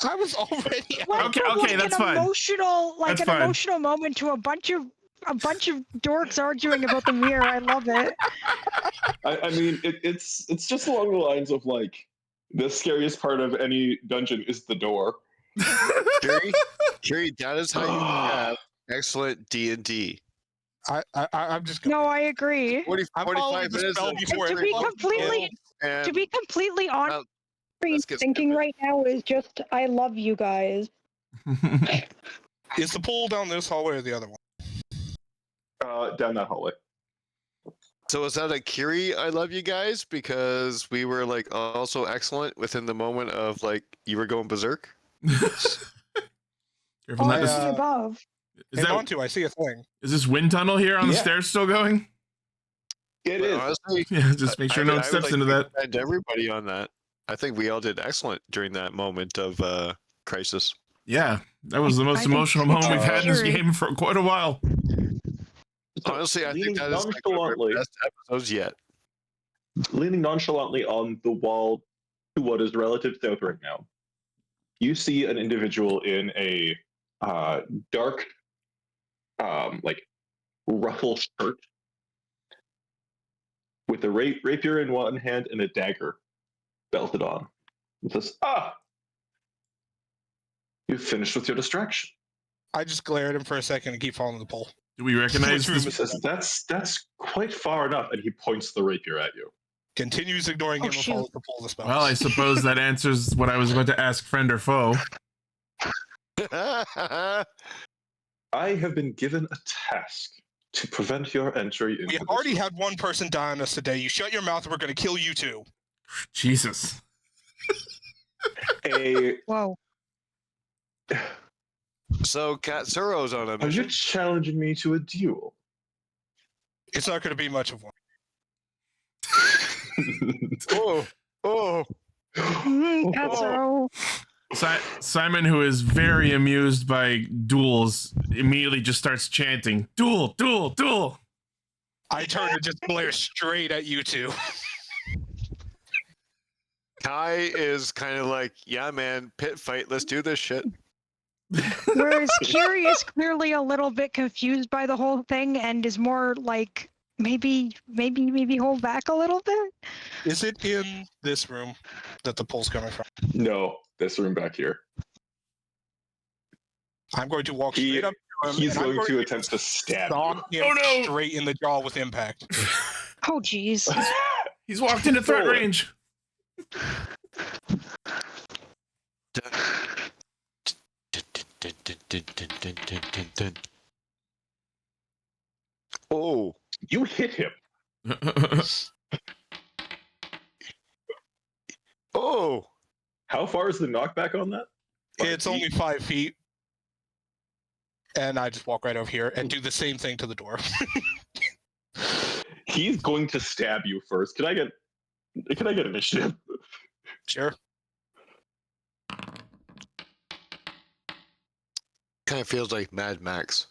I was already out. Went Okay, from, okay, like, that's an fine. Emotional, like That's an fine. emotional moment to a bunch of dorks arguing about the mirror. I love it. I mean, it's just along the lines of like the scariest part of any dungeon is the door. Keery, that is how you have excellent D&D. I'm just going. No, I agree. 40, I'm following 45 the minutes spell of before To it be fucking completely- kills. and To be completely honest, let's get thinking stupid. right now is just, I love you guys. Is the pool down this hallway or the other one? Down that hallway. So is that a Keery, I love you guys? Because we were like also excellent within the moment of like you were going berserk. Careful All not of to- the above. is, Hang that, on to, I see a thing. is this wind tunnel here on the Yeah. stairs still going? It But is. honestly, Yeah, just make sure no one I would steps like into to that. commend everybody on that. I think we all did excellent during that moment of crisis. Yeah, that was the I most think emotional moment we've had in this Keery- game for quite a while. Honestly, I leaning think that is like one of our nonchalantly, best episodes yet. leaning nonchalantly on the wall to what is relative south right now, you see an individual in a dark, like ruffle shirt, with a rapier in one hand and a dagger belted on. It says, you've finished with your distraction. I just glare at him for a second and keep following the pole. Do we recognize Which room this? is Says that's quite far enough, and he points the rapier at you. Continues ignoring Oh, him and shoot. follows the pull of the spell. Well, I suppose that answers what I was about to ask, friend or foe. I have been given a task to prevent your entry into We this already room. had one person die on us today. You shut your mouth, we're going to kill you too. Jesus. Whoa. So Katsuro's on a Are you mission. challenging me to a duel? It's not going to be much of one. Oh. Katsuro. Simon, who is very amused by duels, immediately just starts chanting, "Duel, duel, duel!" I turn and just glare straight at you two. Kai is kind of like, yeah, man, pit fight. Let's do this shit. Whereas Keery is clearly a little bit confused by the whole thing and is more like maybe hold back a little bit. Is it in this room that the pull's coming from? No, this room back here. I'm going to walk He- straight up to him. He's and I'm going to attempt to stab you. knock him Oh, no! straight in the jaw with impact. Oh jeez. He's walked into threat Forward. range. Oh, You hit him. oh. How far is the knockback on that? 5 It's feet? only 5 feet. And I just walk right over here and do the same thing to the door. He's going to stab you first. Can I get initiative? Sure. Kind of feels like Mad Max.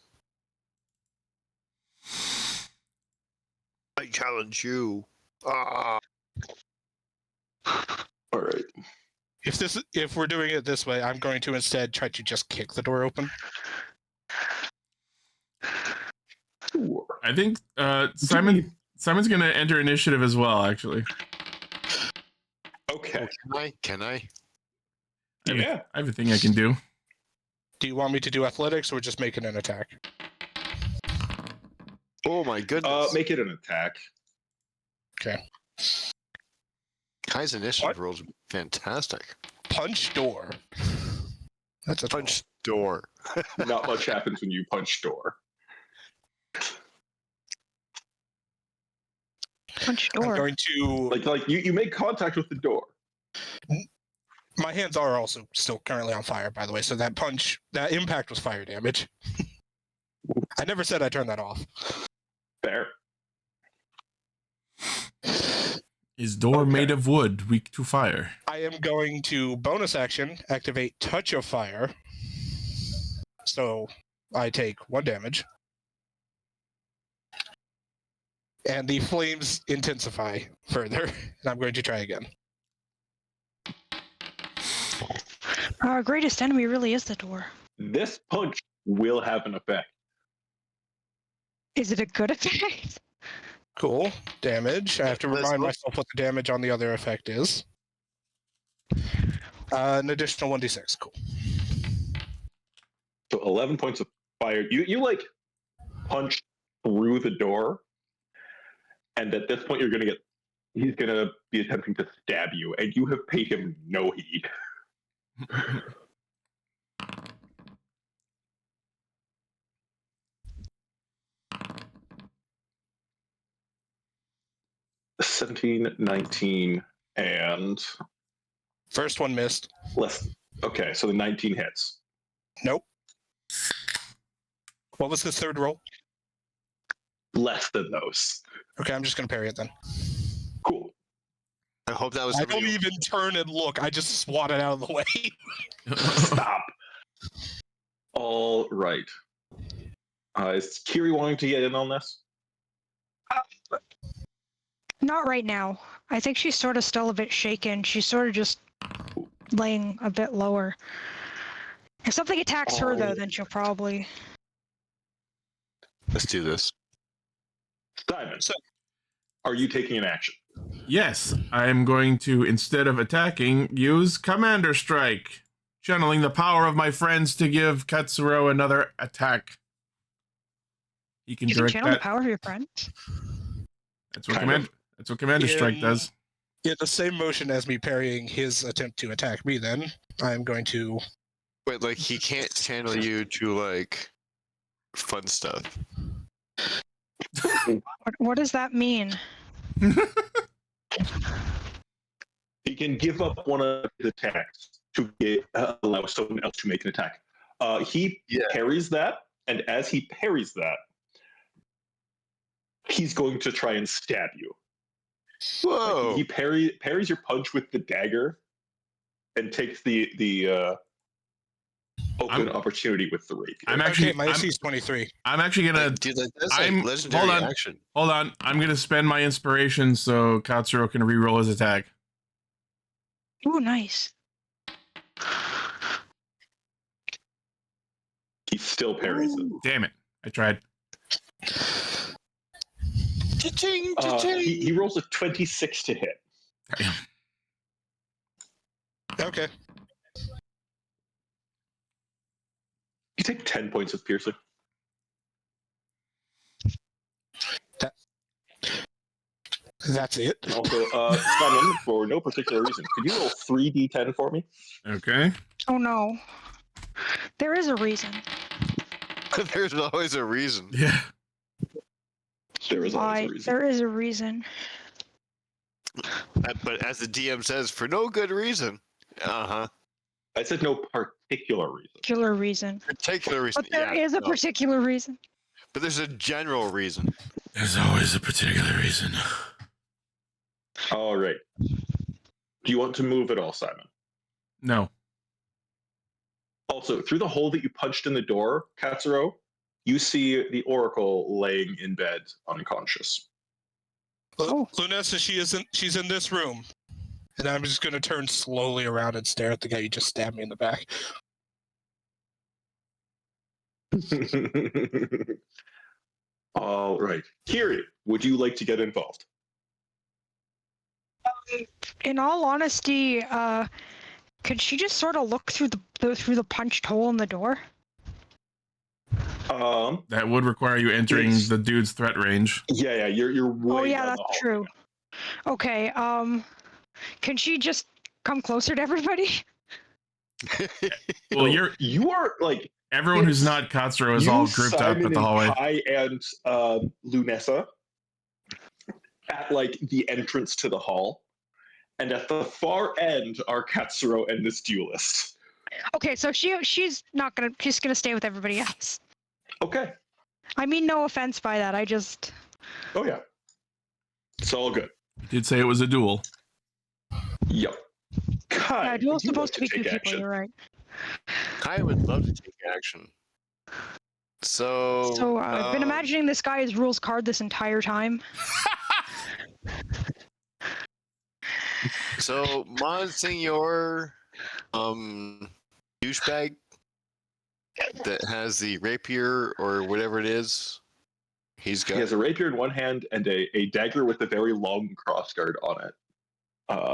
I challenge you. Ah. All right. If we're doing it this way, I'm going to instead try to just kick the door open. Sure. I think Simon's gonna enter initiative as well. Actually, Okay. Can I? Yeah. I have a thing I can do. Do you want me to do athletics or just make it an attack? Oh my goodness. Make it an attack. Okay. Kai's initiative What? rolls fantastic. Punch door. That's a Punch door. Not much happens when you punch door. Punch 12. I'm door. going to. Like you make contact with the door. My hands are also still currently on fire, by the way. So that impact was fire damage. I never said I turned that off. Fair. Is door Okay. made of wood, weak to fire? I am going to bonus action activate Touch of Fire. So I take 1 damage. And the flames intensify further. And I'm going to try again. Our greatest enemy really is the door. This punch will have an effect. Is it a good effect? Cool. Damage. I have to Let's remind look. myself what the damage on the other effect is. An additional 1d6. Cool. So 11 points of fire. You like punch through the door, and at this point he's gonna be attempting to stab you, and you have paid him no heed. $17, 19, and First one missed. less. Okay, so the 19 hits. Nope. What was the third roll? Less than those. Okay, I'm just going to parry it then. Cool. I hope that was I something don't you- even turn and look. I just swat it out of the way. Stop. All right. Is Keery wanting to get in on this? Not right now. I think she's sort of still a bit shaken. She's sort of just laying a bit lower. If something attacks her, though, then she'll probably... Let's do this. Simon, So- are you taking an action? Yes, I am going to, instead of attacking, use Commander Strike, channeling the power of my friends to give Katsuro another attack. He can You can direct channel the that. power of your friend. That's what Kind of. That's what Commander Strike does. In the same motion as me parrying his attempt to attack me, then I'm going to. Wait, like he can't channel you to like fun stuff. What does that mean? He can give up one of his attacks to allow someone else to make an attack. He parries that, and as he parries that, he's going to try and stab you. Whoa! Like, he parries your punch with the dagger, and takes the open opportunity with the rapier. I'm actually Okay, my AC is 23. I'm actually gonna. Dude, like, that's like legendary hold on. action. Hold on. I'm gonna spend my inspiration so Katsuro can reroll his attack. Ooh, nice. He still parries it. Damn it! I tried. Cha-ching, cha-ching. He rolls a 26 to hit. Damn. Okay. You take 10 points of piercing. That's it. Also, Simon, for no particular reason, could you roll 3d10 for me? Okay. Oh no. There is a reason. There's always a reason. Yeah. There is always Why? a reason. There is a reason. But as the DM says, for no good reason. Uh-huh. I said no particular reason. Particular reason. Particular reason. But there is a particular reason. But there's a general reason. There's always a particular reason. All right. Do you want to move at all, Simon? No. Also, through the hole that you punched in the door, Katsuro, you see the Oracle laying in bed, unconscious. Oh. Lunessa, she's in this room. And I'm just going to turn slowly around and stare at the guy who just stabbed me in the back. All right. Keery, would you like to get involved? In all honesty, could she just sort of look through the punched hole in the door? That would require you entering the dude's threat range. Yeah, you're way Oh yeah, down the that's hall. true. Okay, can she just come closer to everybody? Well, you are like everyone who's not Katsuro is all grouped up Simon at the hallway. and Kai and Lunessa at like the entrance to the hall, and at the far end are Katsuro and this duelist. Okay, so she's gonna stay with everybody else. Okay. I mean, no offense by that. I just. Oh yeah. It's all good. You did say it was a duel. Yep. Kai, Yeah, duel's would you supposed like to be two take people. action? You're right. I would love to take action. So I've been imagining this guy as rules card this entire time. So Monsignor douchebag that has the rapier or whatever it is. He has a rapier in one hand and a dagger with a very long crossguard on it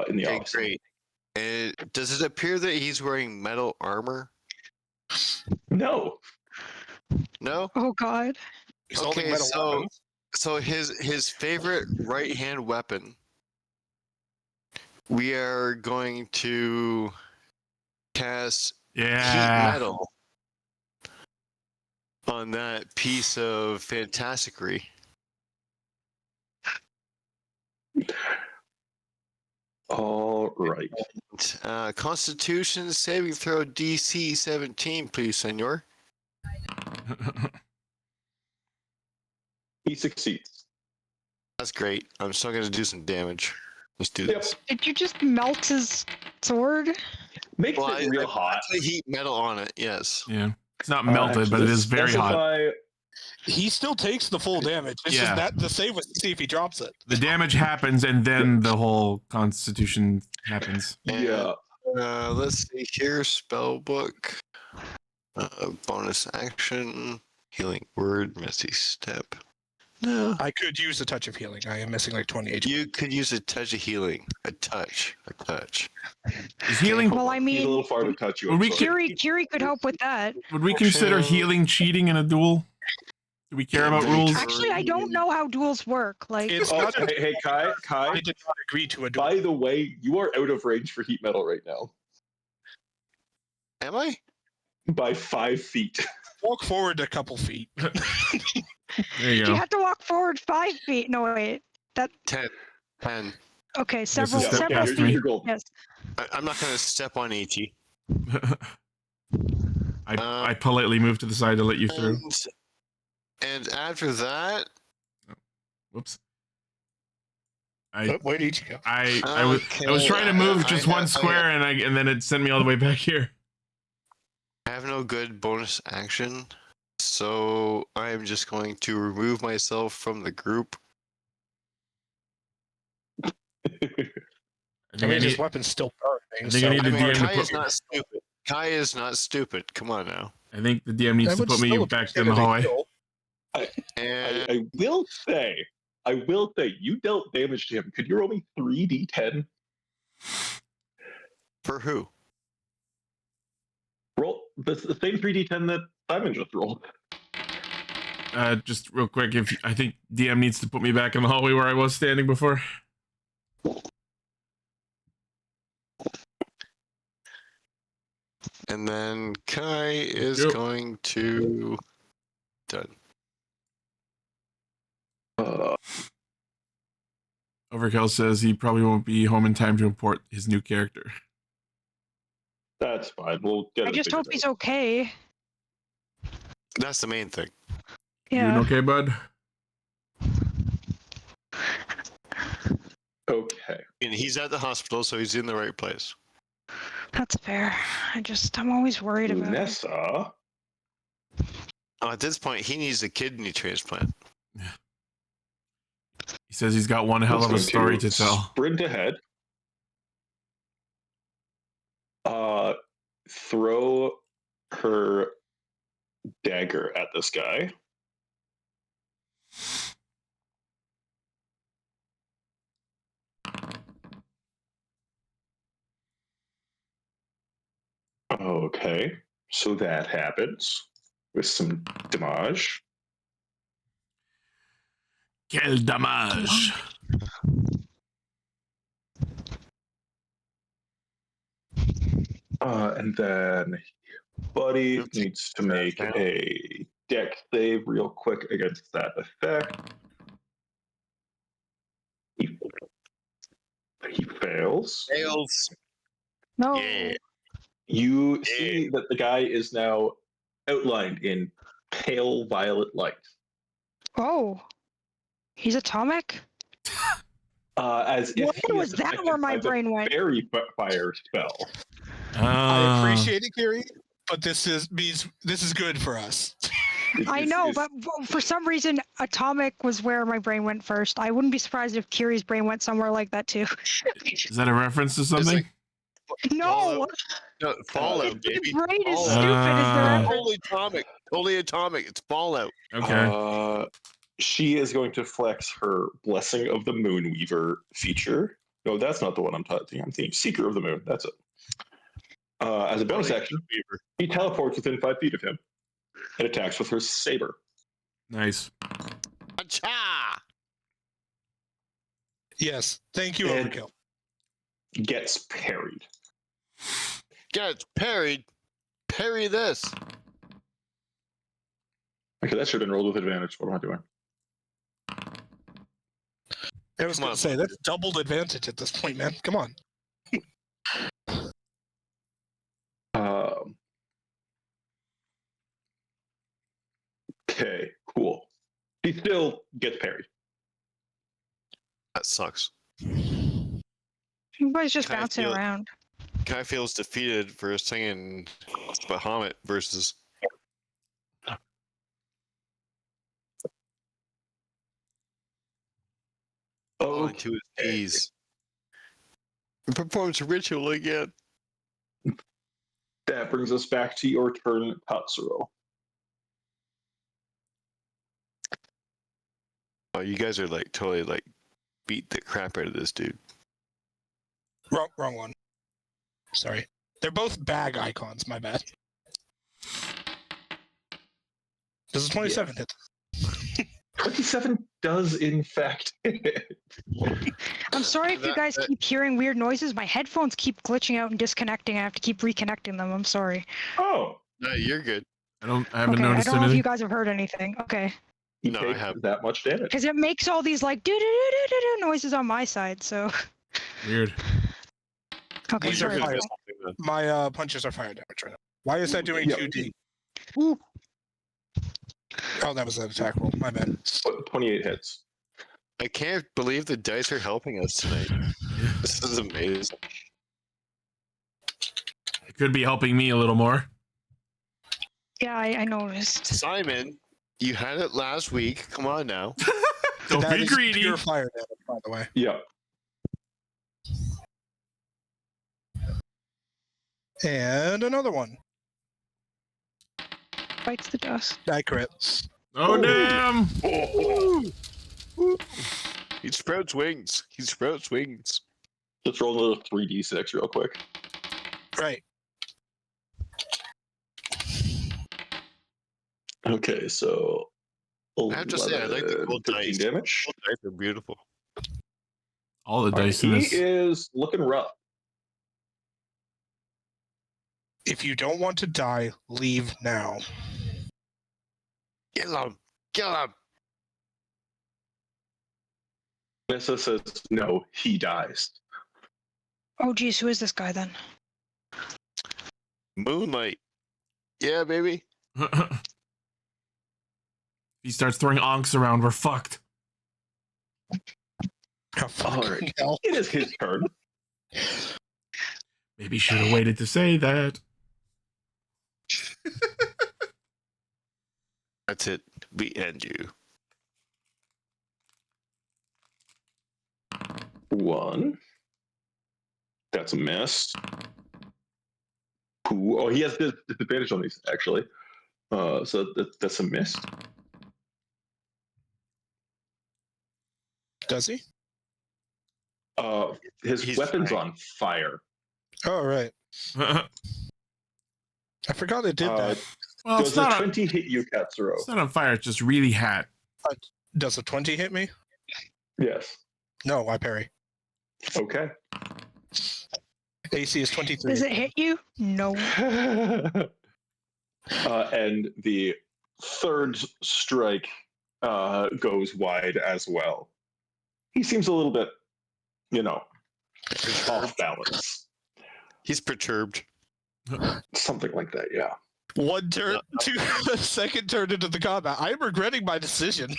in the okay, opposite. great. And does it appear that he's wearing metal armor? No. No? Oh God. He's holding metal weapons. So his favorite right hand weapon, we are going to cast heat metal on that piece of fantasticry. All right. Constitution saving throw DC 17, please, senor. He succeeds. That's great. I'm still going to do some damage. Let's do this. Did you just melt his sword? Makes it real hot. I heat metal on it, yes. Yeah. It's not melted, but it is very hot. He still takes the full damage. It's just that the save was to see if he drops it. The damage happens, and then the whole constitution happens. Yeah. Let's see here. Spell book. Bonus action. Healing word. Messy step. No. I could use a touch of healing. I am missing like 20 HP. You could use a touch of healing. A touch. Is healing? Well, I He's a mean, little far to touch you. Would we Keery could help with that. Would we consider healing cheating in a duel? Do we care about rules? Actually, I don't know how duels work. Like, It's Oh, not a, hey, Kai, I did not agree to a duel. by the way, you are out of range for heat metal right now Am I? by 5 feet. Walk forward a couple feet. There you you go. have to walk forward 5 feet. No, wait. 10. Okay, several, step several past feet. me. You're golden. Yes. I'm not going to step on ET. I politely moved to the side to let you through. And after that, Whoops. Where did you go? I was trying to move just one square and then it sent me all the way back here. I have no good bonus action, so I'm just going to remove myself from the group. I I think mean, his weapon's still burning. I think I need the DM to Kai is put. not stupid. Kai is not stupid. Come on now. I think the DM needs to put me back in the hallway. And I will say, you dealt damage to him. Could you roll me 3d10? for who? Roll the same 3d10 that Simon just rolled. Just real quick, I think DM needs to put me back in the hallway where I was standing before. And then Kai is going to done. Overkill says he probably won't be home in time to import his new character. That's fine. We'll get I it just hope figured he's out. okay. That's the main thing. Yeah. You doing okay, bud? Okay. And he's at the hospital, so he's in the right place. That's fair. I'm always worried about it. Nessa. At this point, he needs a kidney transplant. He says he's got one hell of a story to tell. Sprint ahead. Throw her dagger at this guy. Okay, so that happens with some damage. Quel damage! And then Buddy needs to make a dex save real quick against that effect. He fails. Fails. No. Yeah. You see that the guy is now outlined in pale violet light. Oh. He's atomic? As if What he was is that affected where my by the brain went? fairy fire spell. I appreciate it, Keery, but this is good for us. I know, but for some reason, atomic was where my brain went first. I wouldn't be surprised if Keery's brain went somewhere like that too. Is that a reference to something? No, No, Fallout, his baby. brain is Fallout. stupid. Is there? Totally atomic. Totally atomic. It's Fallout. Okay. She is going to flex her Blessing of the Moonweaver feature. No, that's not the one I'm thinking. Seeker of the Moon. That's it. As a bonus action, he teleports within 5 feet of him and attacks with her saber. Nice. Acha! Yes, thank you, And Overkill. gets parried. Get parried. Parry this. Okay, that should have been rolled with advantage. What am I doing? I was Come going on, to say, that's doubled advantage at this point, man. Come on. Okay, cool. He still gets parried. That sucks. Everybody's just Kinda bouncing feel it. around. Kai feels defeated for singing Bahamut versus. Falling to his knees. He performs a ritual again. That brings us back to your turn, Katsuro. Oh, you guys are like totally like beat the crap out of this dude. Wrong one. Sorry. They're both bag icons, my bad. Does a 27 hit? 27 does in fact hit. I'm sorry if you guys keep hearing weird noises. My headphones keep glitching out and disconnecting. I have to keep reconnecting them. I'm sorry. Oh, No, you're good. I haven't Okay, I noticed don't know if you anything. guys have heard anything. Okay. you No, I take haven't. that much damage. Because it makes all these like do noises on my side. So. Weird. Okay, These are sorry. fire. Something My punches are fire damage right now. Why is that doing Yeah. 2D? Ooh. Oh, that was an attack roll. My bad. 28 hits. I can't believe the dice are helping us tonight. This is amazing. It could be helping me a little more. Yeah, I noticed. Simon, you had it last week. Come on now. Don't That be is greedy. pure fire damage, by the way. Yeah. And another one. Bites the dust. Die crit. Oh, damn. Oh. He sprouts wings. He sprouts wings. Let's roll another 3d6 real quick. Right. Okay, so I have to say, I like the gold 15 dice. damage. Gold dice are beautiful. All the dice in He this. is looking rough. If you don't want to die, leave now. Kill him. Kill him. Nissa says no, he dies. Oh, geez, who is this guy then? Moonlight. Yeah, baby. He starts throwing onks around. We're fucked. Oh, fucking Alright. hell. It is his turn. Maybe should have waited to say that. That's it. We end you. 1. That's a miss. 2. Oh, he has disadvantage on these, actually. So that's a miss. Does he? His He's weapon's fine. on fire. Oh, right. I forgot it did that. Well, Does it's a not, 20 hit you, Katsuro? it's not on fire. It's just really hot. Does a 20 hit me? Yes. No, I parry. Okay. AC is 23. Does it hit you? No. And the third strike goes wide as well. He seems a little bit, off balance. He's perturbed. Something like that, yeah. One turn to the second turn into the combat. I am regretting my decision.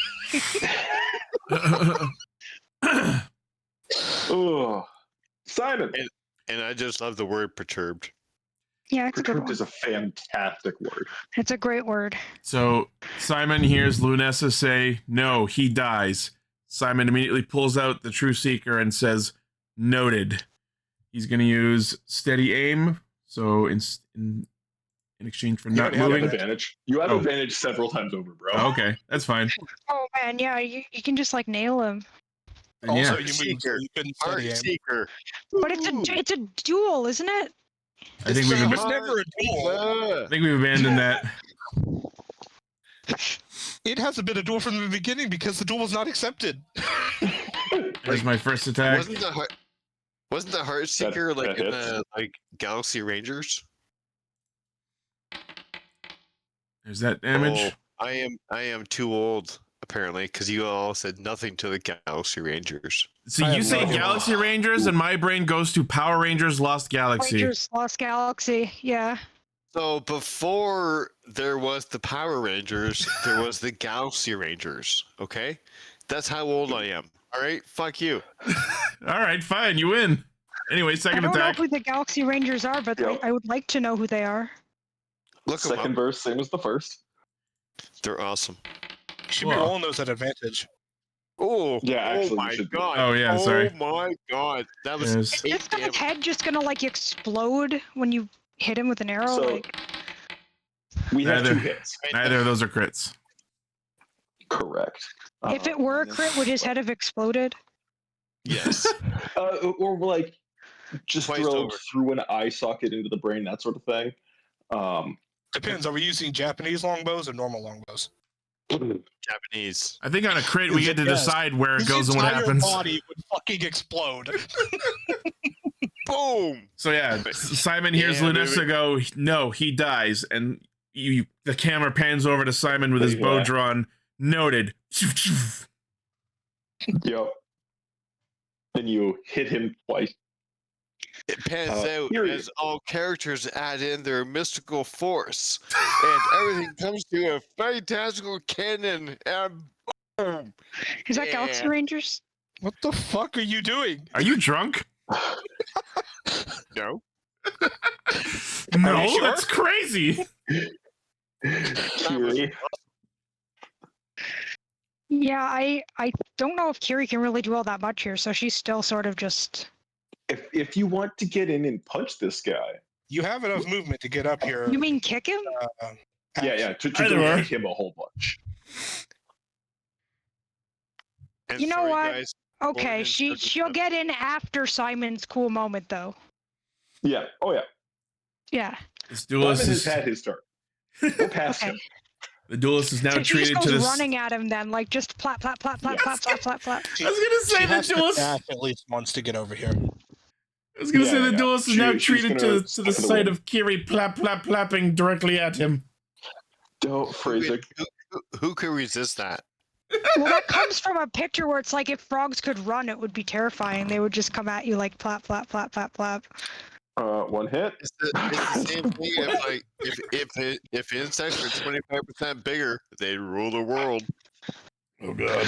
Oh, Simon. And I just love the word perturbed. Yeah, it's a good Perturbed one. is a fantastic word. It's a great word. So Simon hears Lunessa say, "No, he dies." Simon immediately pulls out the True Seeker and says, "Noted." He's going to use steady aim. So in exchange for not already had You have moving. advantage. You have Oh. advantage several times over, bro. Oh, okay, that's fine. Oh man, yeah, you can just like nail him. And Also, yeah, you moved, so Seeker. you couldn't Heart steady aim. Seeker. But it's a duel, isn't it? I think It we've was never a duel. I think we've abandoned that. It hasn't been a duel from the beginning because the duel was not accepted. There's my first attack. Wasn't the Heart Seeker like that in hits. the Galaxy Rangers? There's that damage. Oh, I am too old apparently because you all said nothing to the Galaxy Rangers. So I you have say no- Galaxy Rangers, and my brain goes to Power Rangers Lost Galaxy. Rangers Lost Galaxy. Yeah. So before there was the Power Rangers, there was the Galaxy Rangers. Okay, that's how old I am. All right, fuck you. All right, fine, you win. Anyway, I second don't attack. know who the Galaxy Rangers are, but Yep. I would like to know who they are. Look 'em Second up. verse, same as the first. They're awesome. You should be Whoa. rolling those at advantage. Oh, Yeah, actually, oh you my should be. god. Oh, yeah, sorry. Oh my god, that was Yes. Is 8 this guy's damage. head just gonna like explode when you hit him with an arrow? So- like, We have Neither. 2 hits. Neither of those are crits. Correct. if it were a crit, would his head have exploded? Yes. Or like just Twice drilled over. through an eye socket into the brain, that sort of thing. Depends. Are we using Japanese longbows or normal longbows? Japanese. I think on a crit we get to Yes. decide where it His goes and what entire happens. body would fucking explode. Boom! So yeah, Simon hears Yeah, Lunessa baby. go, no, he dies, and the camera pans over to Simon with his bow Yeah. drawn. Noted. Yep. And you hit him twice. It pans out Keery. as all characters add in their mystical force, and everything comes to a fantastical cannon, and boom! Is that Galaxy Yeah. Rangers? What the fuck are you doing? Are you drunk? No. No, sure? that's crazy. Keery. Yeah, I don't know if Keery can really do all that much here, so she's still sort of just. If you want to get in and punch this guy, You have enough movement to get up here. You mean kick him? to Either way. hit him a whole bunch. And You know sorry, what? guys, Okay, Gordon she'll started- get in after Simon's cool moment, though. Yeah. Oh yeah. Yeah. This Simon duelist has is, had his turn. We're past Okay. him. the duelist is now So she just treated goes to this. running at him then, like just plap, plap, plap, plap, Yeah. plap, plap, plap, plap. I was gonna say She the has to duelist. dash at least once to get over here. I was gonna say Yeah, the yeah. duelist is She- now she's treated gonna to the stand in the sight way. of Keery plapping directly at him. Don't phrase it. Who could resist that? Well, that comes from a picture where it's like if frogs could run, it would be terrifying. They would just come at you like plap, plap, plap, plap, plap. One hit. It's the same thing. If insects were 25% bigger, they'd rule the world. Oh god.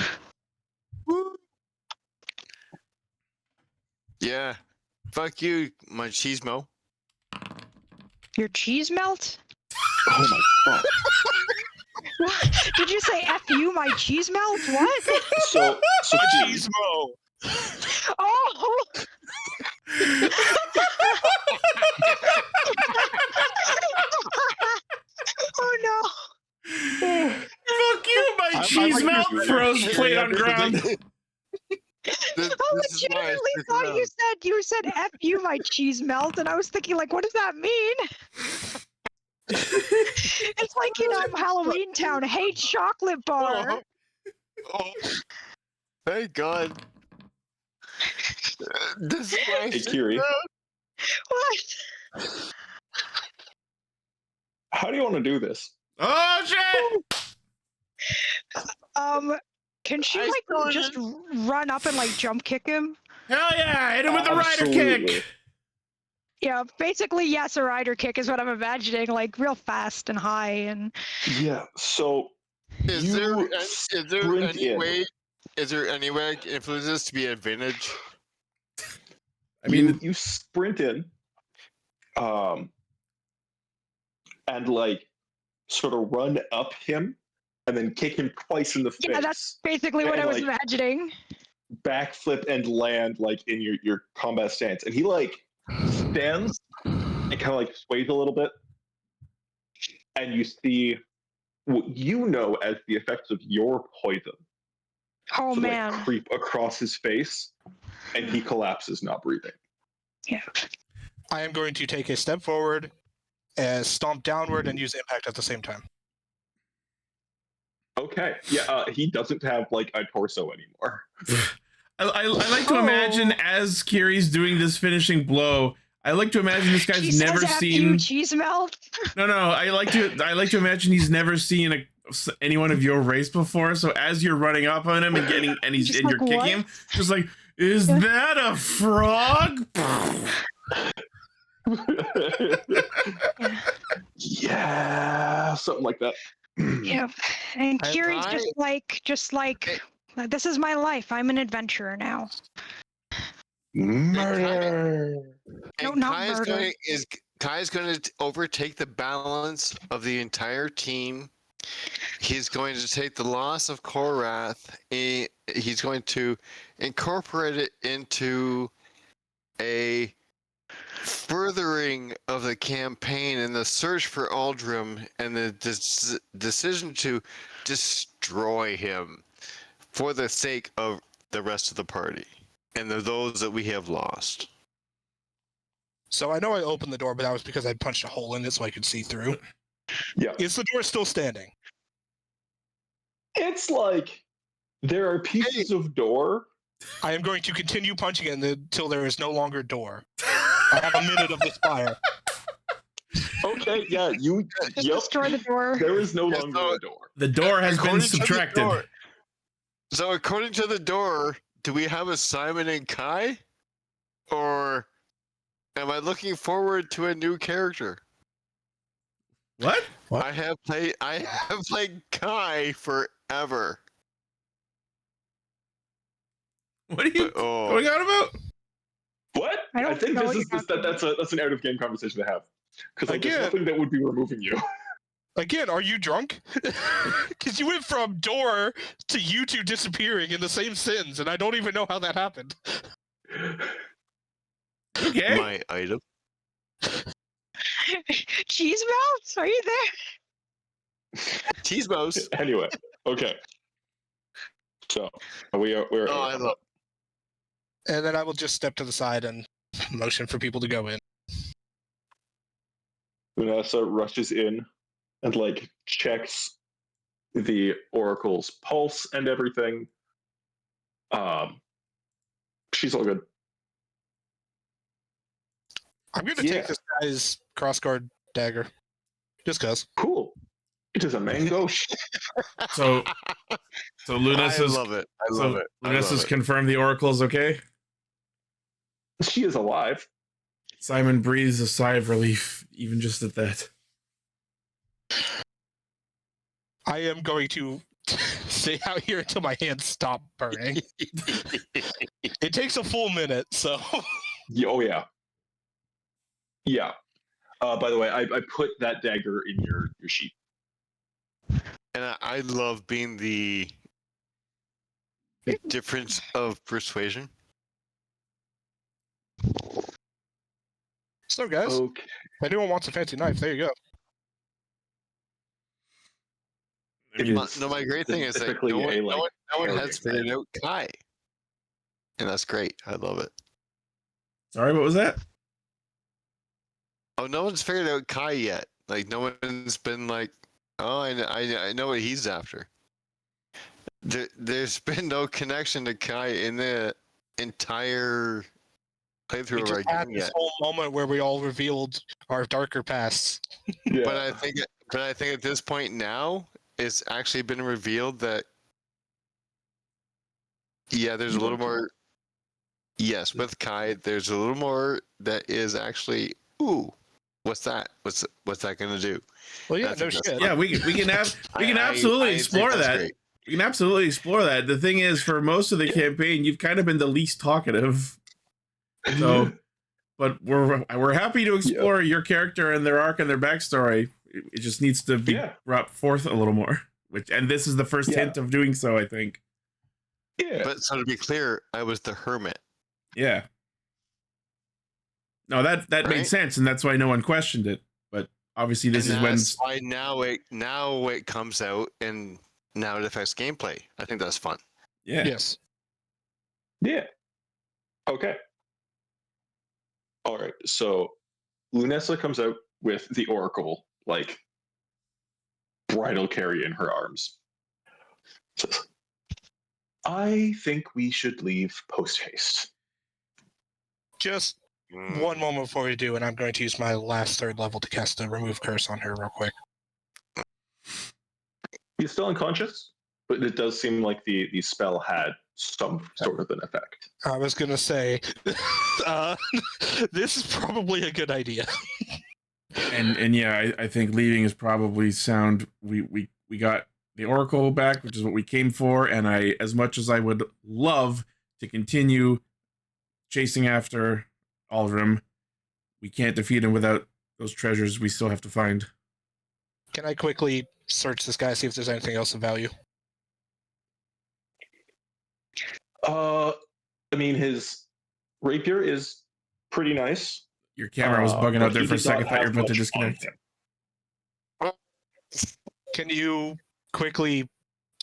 Yeah. Fuck you, my cheesemo. Your cheese melt? Oh my god. What? Did you say F you, my cheese melt? What? So Keery, Machismo! Oh! Oh no! Fuck you, my I cheese like melt this throws better. plate on ground. This I is why I legitimately stick thought around. you said F you, my cheese melt, and I was thinking, like, what does that mean? It's like, Halloween Town, hate chocolate bar. Oh, thank God. This is why I Hey, stick Keery. around. What? how do you want to do this? Oh shit! Can she I like started. just run up and like jump kick him? Hell yeah! Hit him with the rider Absolutely. kick. Yeah, basically yes, a rider kick is what I'm imagining, like real fast and high and Yeah. So Is You there sprint any in. way? Is there any way I can influence this to be an advantage? I mean, you sprint in, and like sort of run up him, and then kick him twice in the face. yeah, that's basically what And, I was like, imagining. backflip and land like in your combat stance, and he like stands and kind of like sways a little bit, and you see what you know as the effects of your poison Oh sort of, man. like, creep across his face, and he collapses, not breathing. Yeah. I am going to take a step forward, and stomp downward, and use impact at the same time. Okay, yeah, he doesn't have like a torso anymore. I like to imagine as Keery's doing this finishing blow. I like to imagine this guy's She never says F seen. you, cheese melt. No, I like to imagine he's never seen anyone of your race before. So as you're running up on him and Just you're like, kicking what? him, just like, is Yeah. that a frog? Yeah, something like that. Yeah. And I- Kiri's I- just like this is my life. I'm an adventurer now. Murder. No, And not murder. Kai's going to overtake the balance of the entire team. He's going to take the loss of Korrath. He's going to incorporate it into a furthering of the campaign and the search for Aldrim and the decision to destroy him for the sake of the rest of the party and those that we have lost. So I know I opened the door, but that was because I punched a hole in it so I could see through. Yeah. Is the door still standing? It's like there are pieces of door. I am going to continue punching it until there is no longer door. I have a minute of this fire. Okay, yeah, you. Just Yep, destroy the door. there is no Yeah, longer so- a door. The door has been According to the subtracted. door- So according to the door, do we have a Simon and Kai? Or am I looking forward to a new character? What? What? I have played Kai forever. What are you But, oh, going on about? What? I don't think know this what is you're just that's an out of game conversation to have. Because like, there's Again. nothing that would be removing you. Again, are you drunk? Because you went from door to you two disappearing in the same sentence, and I don't even know how that happened. Okay. my item. Cheese mouth, are you there? Cheese mouse. Anyway, okay. So we're Oh, I love. And then I will just step to the side and motion for people to go in. Vanessa rushes in and like checks the oracle's pulse and everything. She's all good. I'm going to Yeah. take this guy's crossguard dagger. Just cuz. Cool. It is a mango. So Lunas I has love it. I love it. I Lunas love has it. confirmed the oracle's okay. She is alive. Simon breathes a sigh of relief, even just at that. I am going to stay out here until my hands stop burning. It takes a full minute, so. Oh yeah. Yeah. By the way, I put that dagger in your sheet. And I love being the difference of persuasion. So, guys, Okay. if anyone wants a fancy knife, there you go. It is No, my great thing is that specifically no one, a, no like, one, no one carrying has figured out Kai. And that's great. I love it. Sorry, what was that? Oh, no one's figured out Kai yet. Like, no one's been like, oh, I know what he's after. There's been no connection to Kai in the entire We playthrough of our just had game this yet. whole moment where we all revealed our darker pasts. Yeah. But I think at this point now, it's actually been revealed that there's a little more. Yes, with Kai, there's a little more that is actually. Ooh, what's that? What's that gonna do? Well, yeah, I no think that's shit. Yeah, we can absolutely I think explore that's that. great. We can absolutely explore that. The thing is, for most of the campaign, you've kind of been the least talkative. So, but we're happy to explore your character and their arc and their backstory. It just needs to be brought forth a little more. And this is the first hint of doing so, I think. Yeah. But so to be clear, I was the hermit. Yeah. No, that made Right? sense, and that's why no one questioned it. But obviously, this And is when that's why now it comes out and now it affects gameplay. I think that's fun. Yes. Yeah. Okay. All right. So Lunessa comes out with the Oracle, like bridal carry in her arms. Says, I think we should leave post haste. Just Mm. one moment before we do, and I'm going to use my last third level to cast a remove curse on her real quick. He's still unconscious, but it does seem like the spell had some sort of an effect. I was going to say, this is probably a good idea. and yeah, I think leaving is probably sound. We got the Oracle back, which is what we came for, and as much as I would love to continue chasing after Aldrim, we can't defeat him without those treasures we still have to find. Can I quickly search this guy, see if there's anything else of value? I mean, his rapier is pretty nice. Your camera was bugging but out there he for a did not second. Thought you were have about to much disconnect. on him. Can you quickly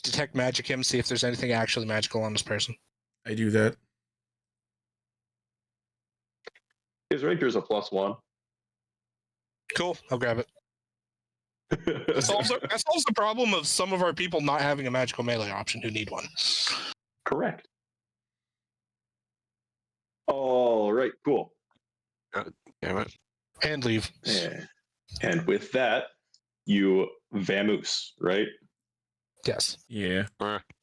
detect magic him, see if there's anything actually magical on this person? I do that. His rapier is a +1. Cool, I'll grab it. That solves the problem of some of our people not having a magical melee option who need one. Correct. All right, cool. Damn it. And leave. And with that, you vamoose, right? Yes. Yeah.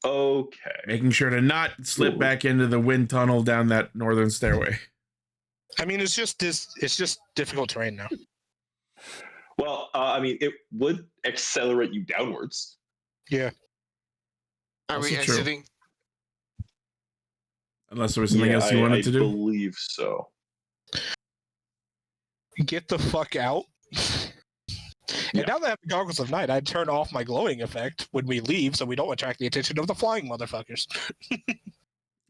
Okay. Making sure to not slip Cool. back into the wind tunnel down that northern stairway. I mean, it's just difficult terrain now. Well, I mean, it would accelerate you downwards. Yeah. Are we Also true. exiting? Unless there was something else you wanted to do. I believe so. Get the fuck out. And now that I have the goggles of night, I'd turn off my glowing effect when we leave so we don't attract the attention of the flying motherfuckers.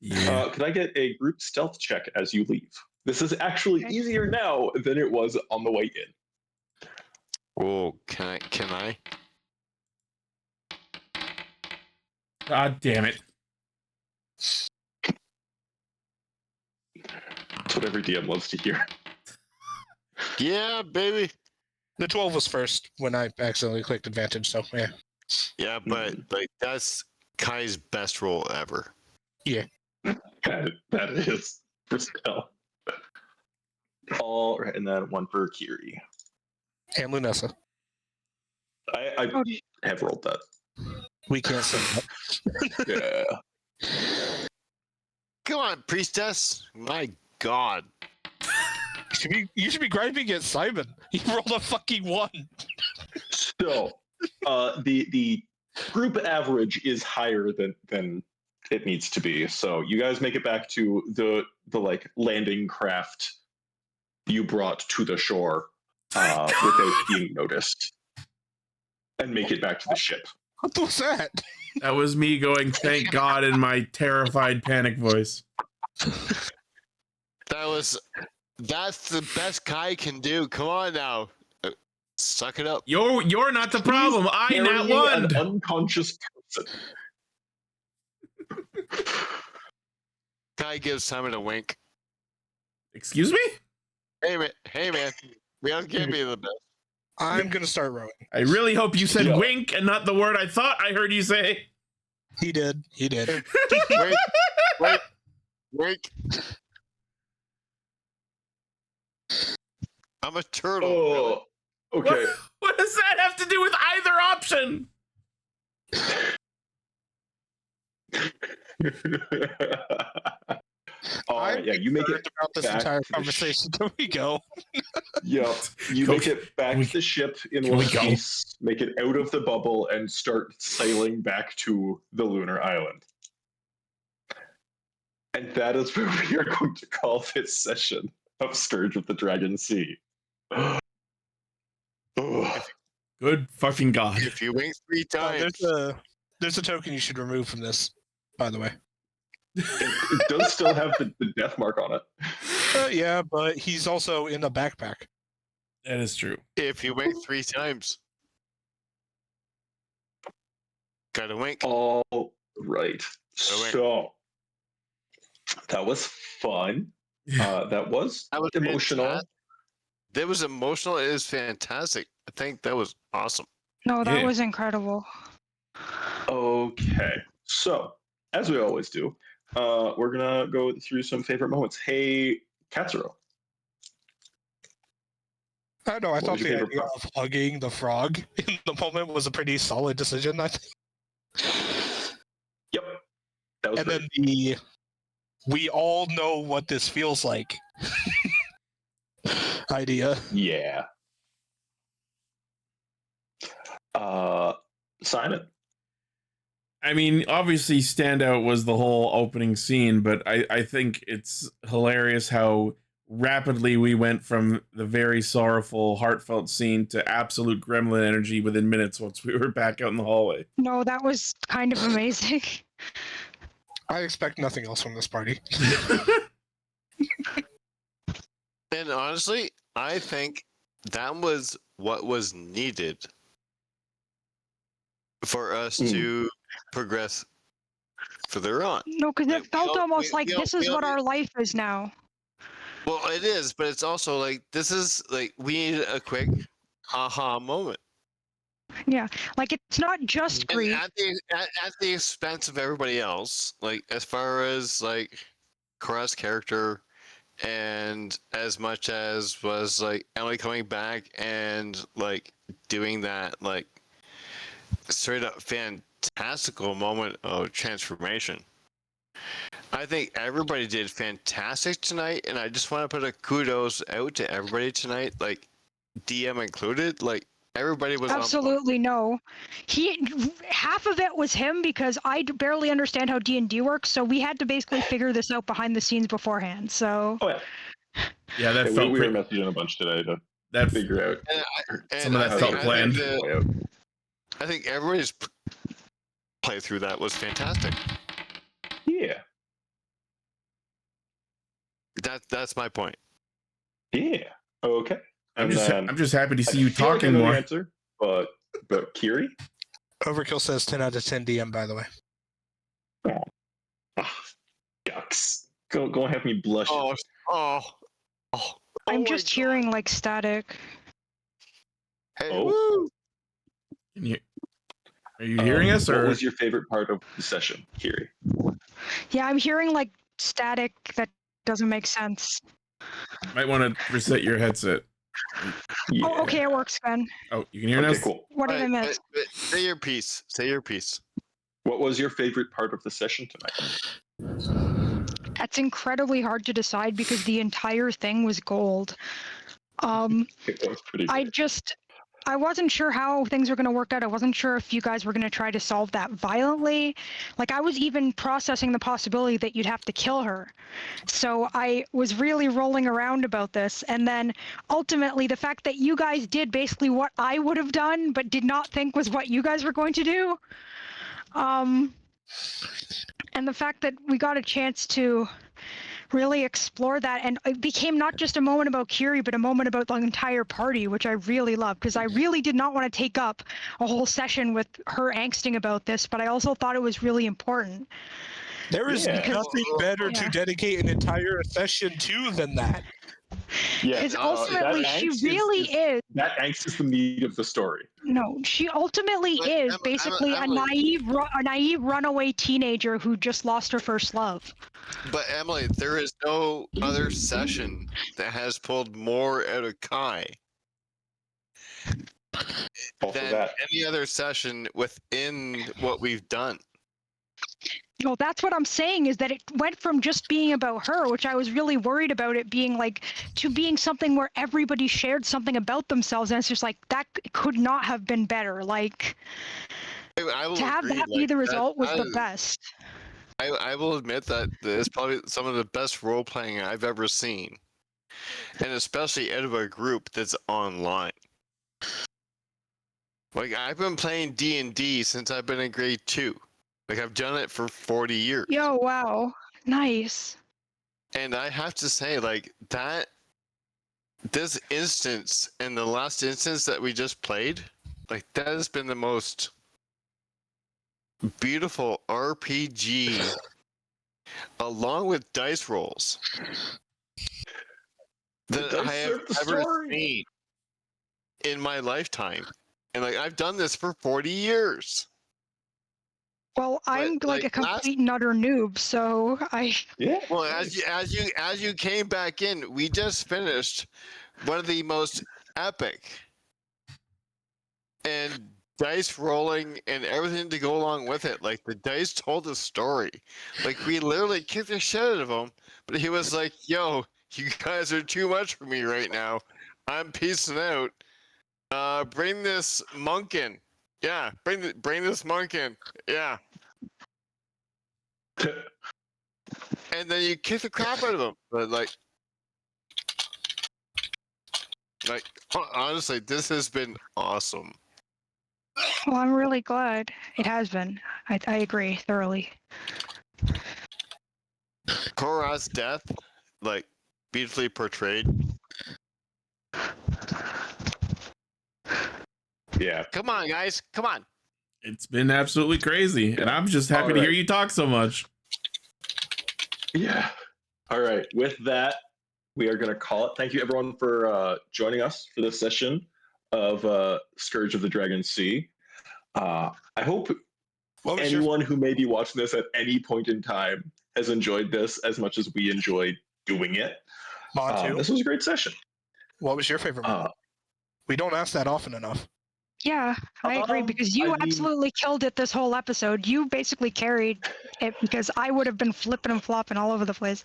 Yeah. Could I get a group stealth check as you leave? This is actually easier now than it was on the way in. Oh, can I? God damn it. That's what every DM loves to hear. Yeah, baby. The 12 was first when I accidentally clicked advantage, so yeah. Yeah, but like that's Kai's best roll ever. That is for stealth. All right, and then one for Keery. And Lunessa. I have rolled that. We can't say that. Yeah. Come on, priestess. My God. You should be griping at Simon. He rolled a fucking 1. So, the group average is higher than it needs to be. So you guys make it back to the like landing craft you brought to the shore without being noticed, and make it back to the ship. What was that? That was me going, thank God, in my terrified panic voice. That's the best Kai can do. Come on now. Suck it up. You're not the problem. I Carrying not one. an unconscious person. Kai gives Simon a wink. Excuse me? Hey man. We all can't be the best. I'm gonna start rowing. I really hope you said Yeah. wink and not the word I thought I heard you say. He did. Wink. I'm a turtle. Oh, okay. What does that have to do with either option? All right, yeah, you make it about this back entire to the conversation. Can we go? Yep. You Go- make it back we- to the ship in can we one go? piece, make it out of the bubble, and start sailing back to the lunar island. And that is where we are going to call this session of Scourge of the Dragon Sea. Ugh. Good fucking God. If you wink 3 times. There's a token you should remove from this, by the way. It does still have the death mark on it. Yeah, but he's also in a backpack. That is true. If you wink 3 times. Gotta wink. All right. wait. So that was fun. That was emotional. fantastic. That was emotional. It was fantastic. I think that was awesome. No, that Yeah. was incredible. Okay. So, as we always do, we're going to go through some favorite moments. Hey, Katsuro. I don't know. I What thought was your the favorite idea part? of hugging the frog in the moment was a pretty solid decision, I think. Yep. That was And great. then we all know what this feels like idea. Yeah. Simon. I mean, obviously, standout was the whole opening scene, but I think it's hilarious how rapidly we went from the very sorrowful, heartfelt scene to absolute gremlin energy within minutes once we were back out in the hallway. No, that was kind of amazing. I expect nothing else from this party. And honestly, I think that was what was needed for us to progress further on. No, because Like, it felt almost like this is what we- our life is now. Well, it is, but it's also like this is like we need a quick aha moment. Yeah, like it's not just And grief. at the expense of everybody else, like as far as like Korrath's character, and as much as was like Emily coming back and like doing that like straight up fantastical moment of transformation. I think everybody did fantastic tonight, and I just want to put a kudos out to everybody tonight, like DM included. Like everybody was Absolutely no. Half of it was him because I barely understand how D&D works, so we had to basically figure this out behind the scenes beforehand. So Oh yeah. Yeah, that Yeah, felt we were pretty. messaging a bunch today to That figure out some of that how felt the planned. things play out. I think everybody's playthrough that was fantastic. Yeah. That's my point. Yeah. Okay. I'm And just happy to see I you feel like I talking know the more. answer, but Keery? Overkill says 10 out of 10 DM, by the way. Oh, yucks. Go and have me blush. Oh. I'm my just God. hearing like static. Hey, Oh. woo! Are you hearing us, or what was your favorite part of the session, Keery? Yeah, I'm hearing like static that doesn't make sense. might want to reset your headset? Yeah. Oh, okay, it works, Ben. Oh, you can hear Okay, us? cool. What did I miss? Say your piece. Say your piece. What was your favorite part of the session tonight? That's incredibly hard to decide because the entire thing was gold. It was pretty great. I wasn't sure how things were going to work out. I wasn't sure if you guys were going to try to solve that violently. Like, I was even processing the possibility that you'd have to kill her. So I was really rolling around about this. And then ultimately, the fact that you guys did basically what I would have done, but did not think was what you guys were going to do. And the fact that we got a chance to really explore that, and it became not just a moment about Keery, but a moment about the entire party, which I really loved, because I really did not want to take up a whole session with her angsting about this, but I also thought it was really important. There is Yeah. nothing better Yeah. to dedicate an entire session to than that. Yeah, Because ultimately, that she angst really is. That angst is the meat of the story. No, she ultimately But is basically a naive runaway teenager who just lost her first love. But Emily, there is no other session that has pulled more out of Kai Also than that. any other session within what we've done. Well, that's what I'm saying, is that it went from just being about her, which I was really worried about it being like, to being something where everybody shared something about themselves, and it's just like, that could not have been better. Like, I will to have agree, that be like, the result was that the is- best. I will admit that it's probably some of the best role playing I've ever seen, and especially out of a group that's online. Like I've been playing D&D since I've been in grade 2. Like I've done it for 40 years. Yo, wow. Nice. And I have to say, like this instance and the last instance that we just played, like that has been the most beautiful RPG along with dice rolls that I have ever seen in my lifetime. And like I've done this for 40 years. Well, I'm like a complete and utter noob, so Yeah. Well, as you came back in, we just finished one of the most epic and dice rolling and everything to go along with it. Like the dice told a story. Like we literally kicked the shit out of him, but he was like, "Yo, you guys are too much for me right now. I'm peacing out. Bring this monk in. Yeah, bring this monk in. Yeah." And then you kick the crap out of him. But like honestly, this has been awesome. well, I'm really glad it has been. I agree thoroughly. Korrath's death, like beautifully portrayed. Yeah. Come on, guys, come on. It's been absolutely crazy, and I'm just happy to hear you talk so much. Yeah. All right. With that, we are going to call it. Thank you, everyone, for joining us for this session of Scourge of the Dragon Sea. I hope What was your anyone who may be watching this at any point in time has enjoyed this as much as we enjoyed doing it. Montu? This was a great session. What was your favorite moment? We don't ask that often enough. Yeah, I agree because you I mean- absolutely killed it this whole episode. You basically carried it because I would have been flipping and flopping all over the place.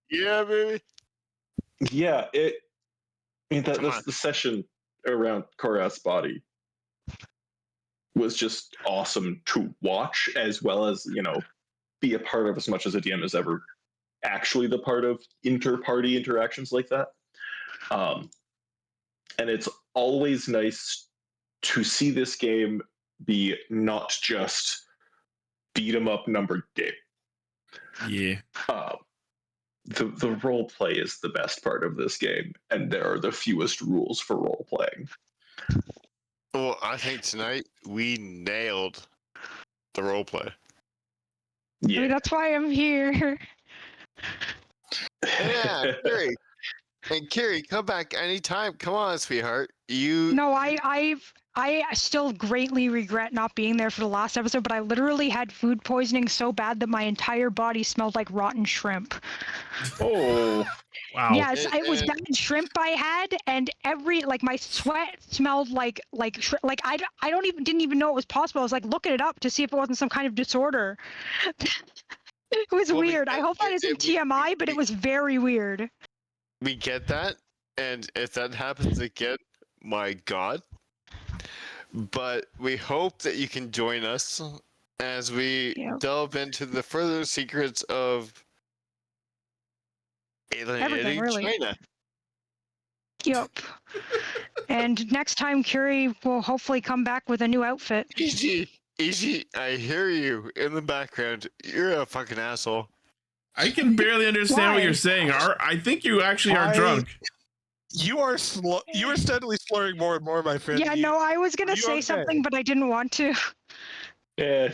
Yeah, baby. Yeah, I mean, Come on. the session around Korrath's body was just awesome to watch, as well as, you know, be a part of as much as a DM is ever actually the part of inter-party interactions like that. And it's always nice to see this game be not just beat 'em up numbered game. Yeah. The role play is the best part of this game, and there are the fewest rules for role playing. Well, I think tonight we nailed the role play. I mean, Yeah, that's why I'm here. Yeah, Keery. And Keery, come back anytime. Come on, sweetheart. You No, I still greatly regret not being there for the last episode, but I literally had food poisoning so bad that my entire body smelled like rotten shrimp. Oh, Wow. Yes, it was bad shrimp I had, and my sweat smelled like I don't even didn't even know it was possible. I was like looking it up to see if it wasn't some kind of disorder. It was Well, weird. I hope that isn't TMI, but it was very weird. we get that, and if that happens again, my God. But we hope that you can join us as we Yep. delve into the further secrets of alienating really. China. Yep. And next time, Keery will hopefully come back with a new outfit. Easy, I hear you in the background. You're a fucking asshole. I can barely understand Why? what you're saying. I think you actually are drunk. You are you are steadily slurring more and more, my friend. Yeah, no, I was gonna are you say okay? something, but I didn't want to. yeah.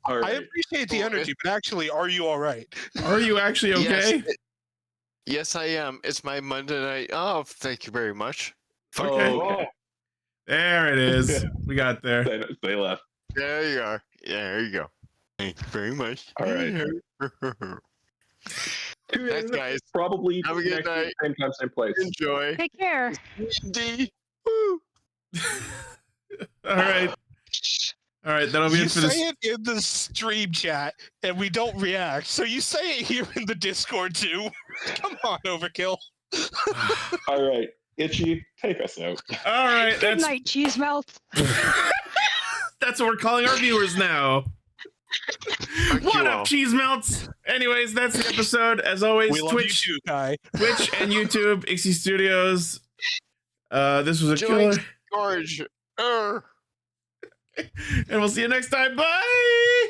All I right. appreciate the Well, energy, but actually, are you all right? Are you actually okay? Yes, I am. It's my Monday night off. Thank you very much. Okay. Okay. There it is. We got there. They left. There you are. Yeah, there you go. Thank you very much. All right. Thanks, guys. Probably Have a good next week, night. same time, same place. Enjoy. Take care. D. Woo. All right. All right. That'll be You it for say this. it in the stream chat, and we don't react. So you say it here in the Discord too. Come on, Overkill. All right, Itchy, take us out. All right. Good That's night, cheese melt. that's what we're calling our viewers now. Fuck What you up, all. cheese melts? Anyways, that's the episode. As always, We love Twitch, you too, Kai. Twitch and YouTube, Ixie Studios. This was a Join killer, Scourge. and we'll see you next time. Bye.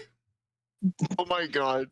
Oh my God.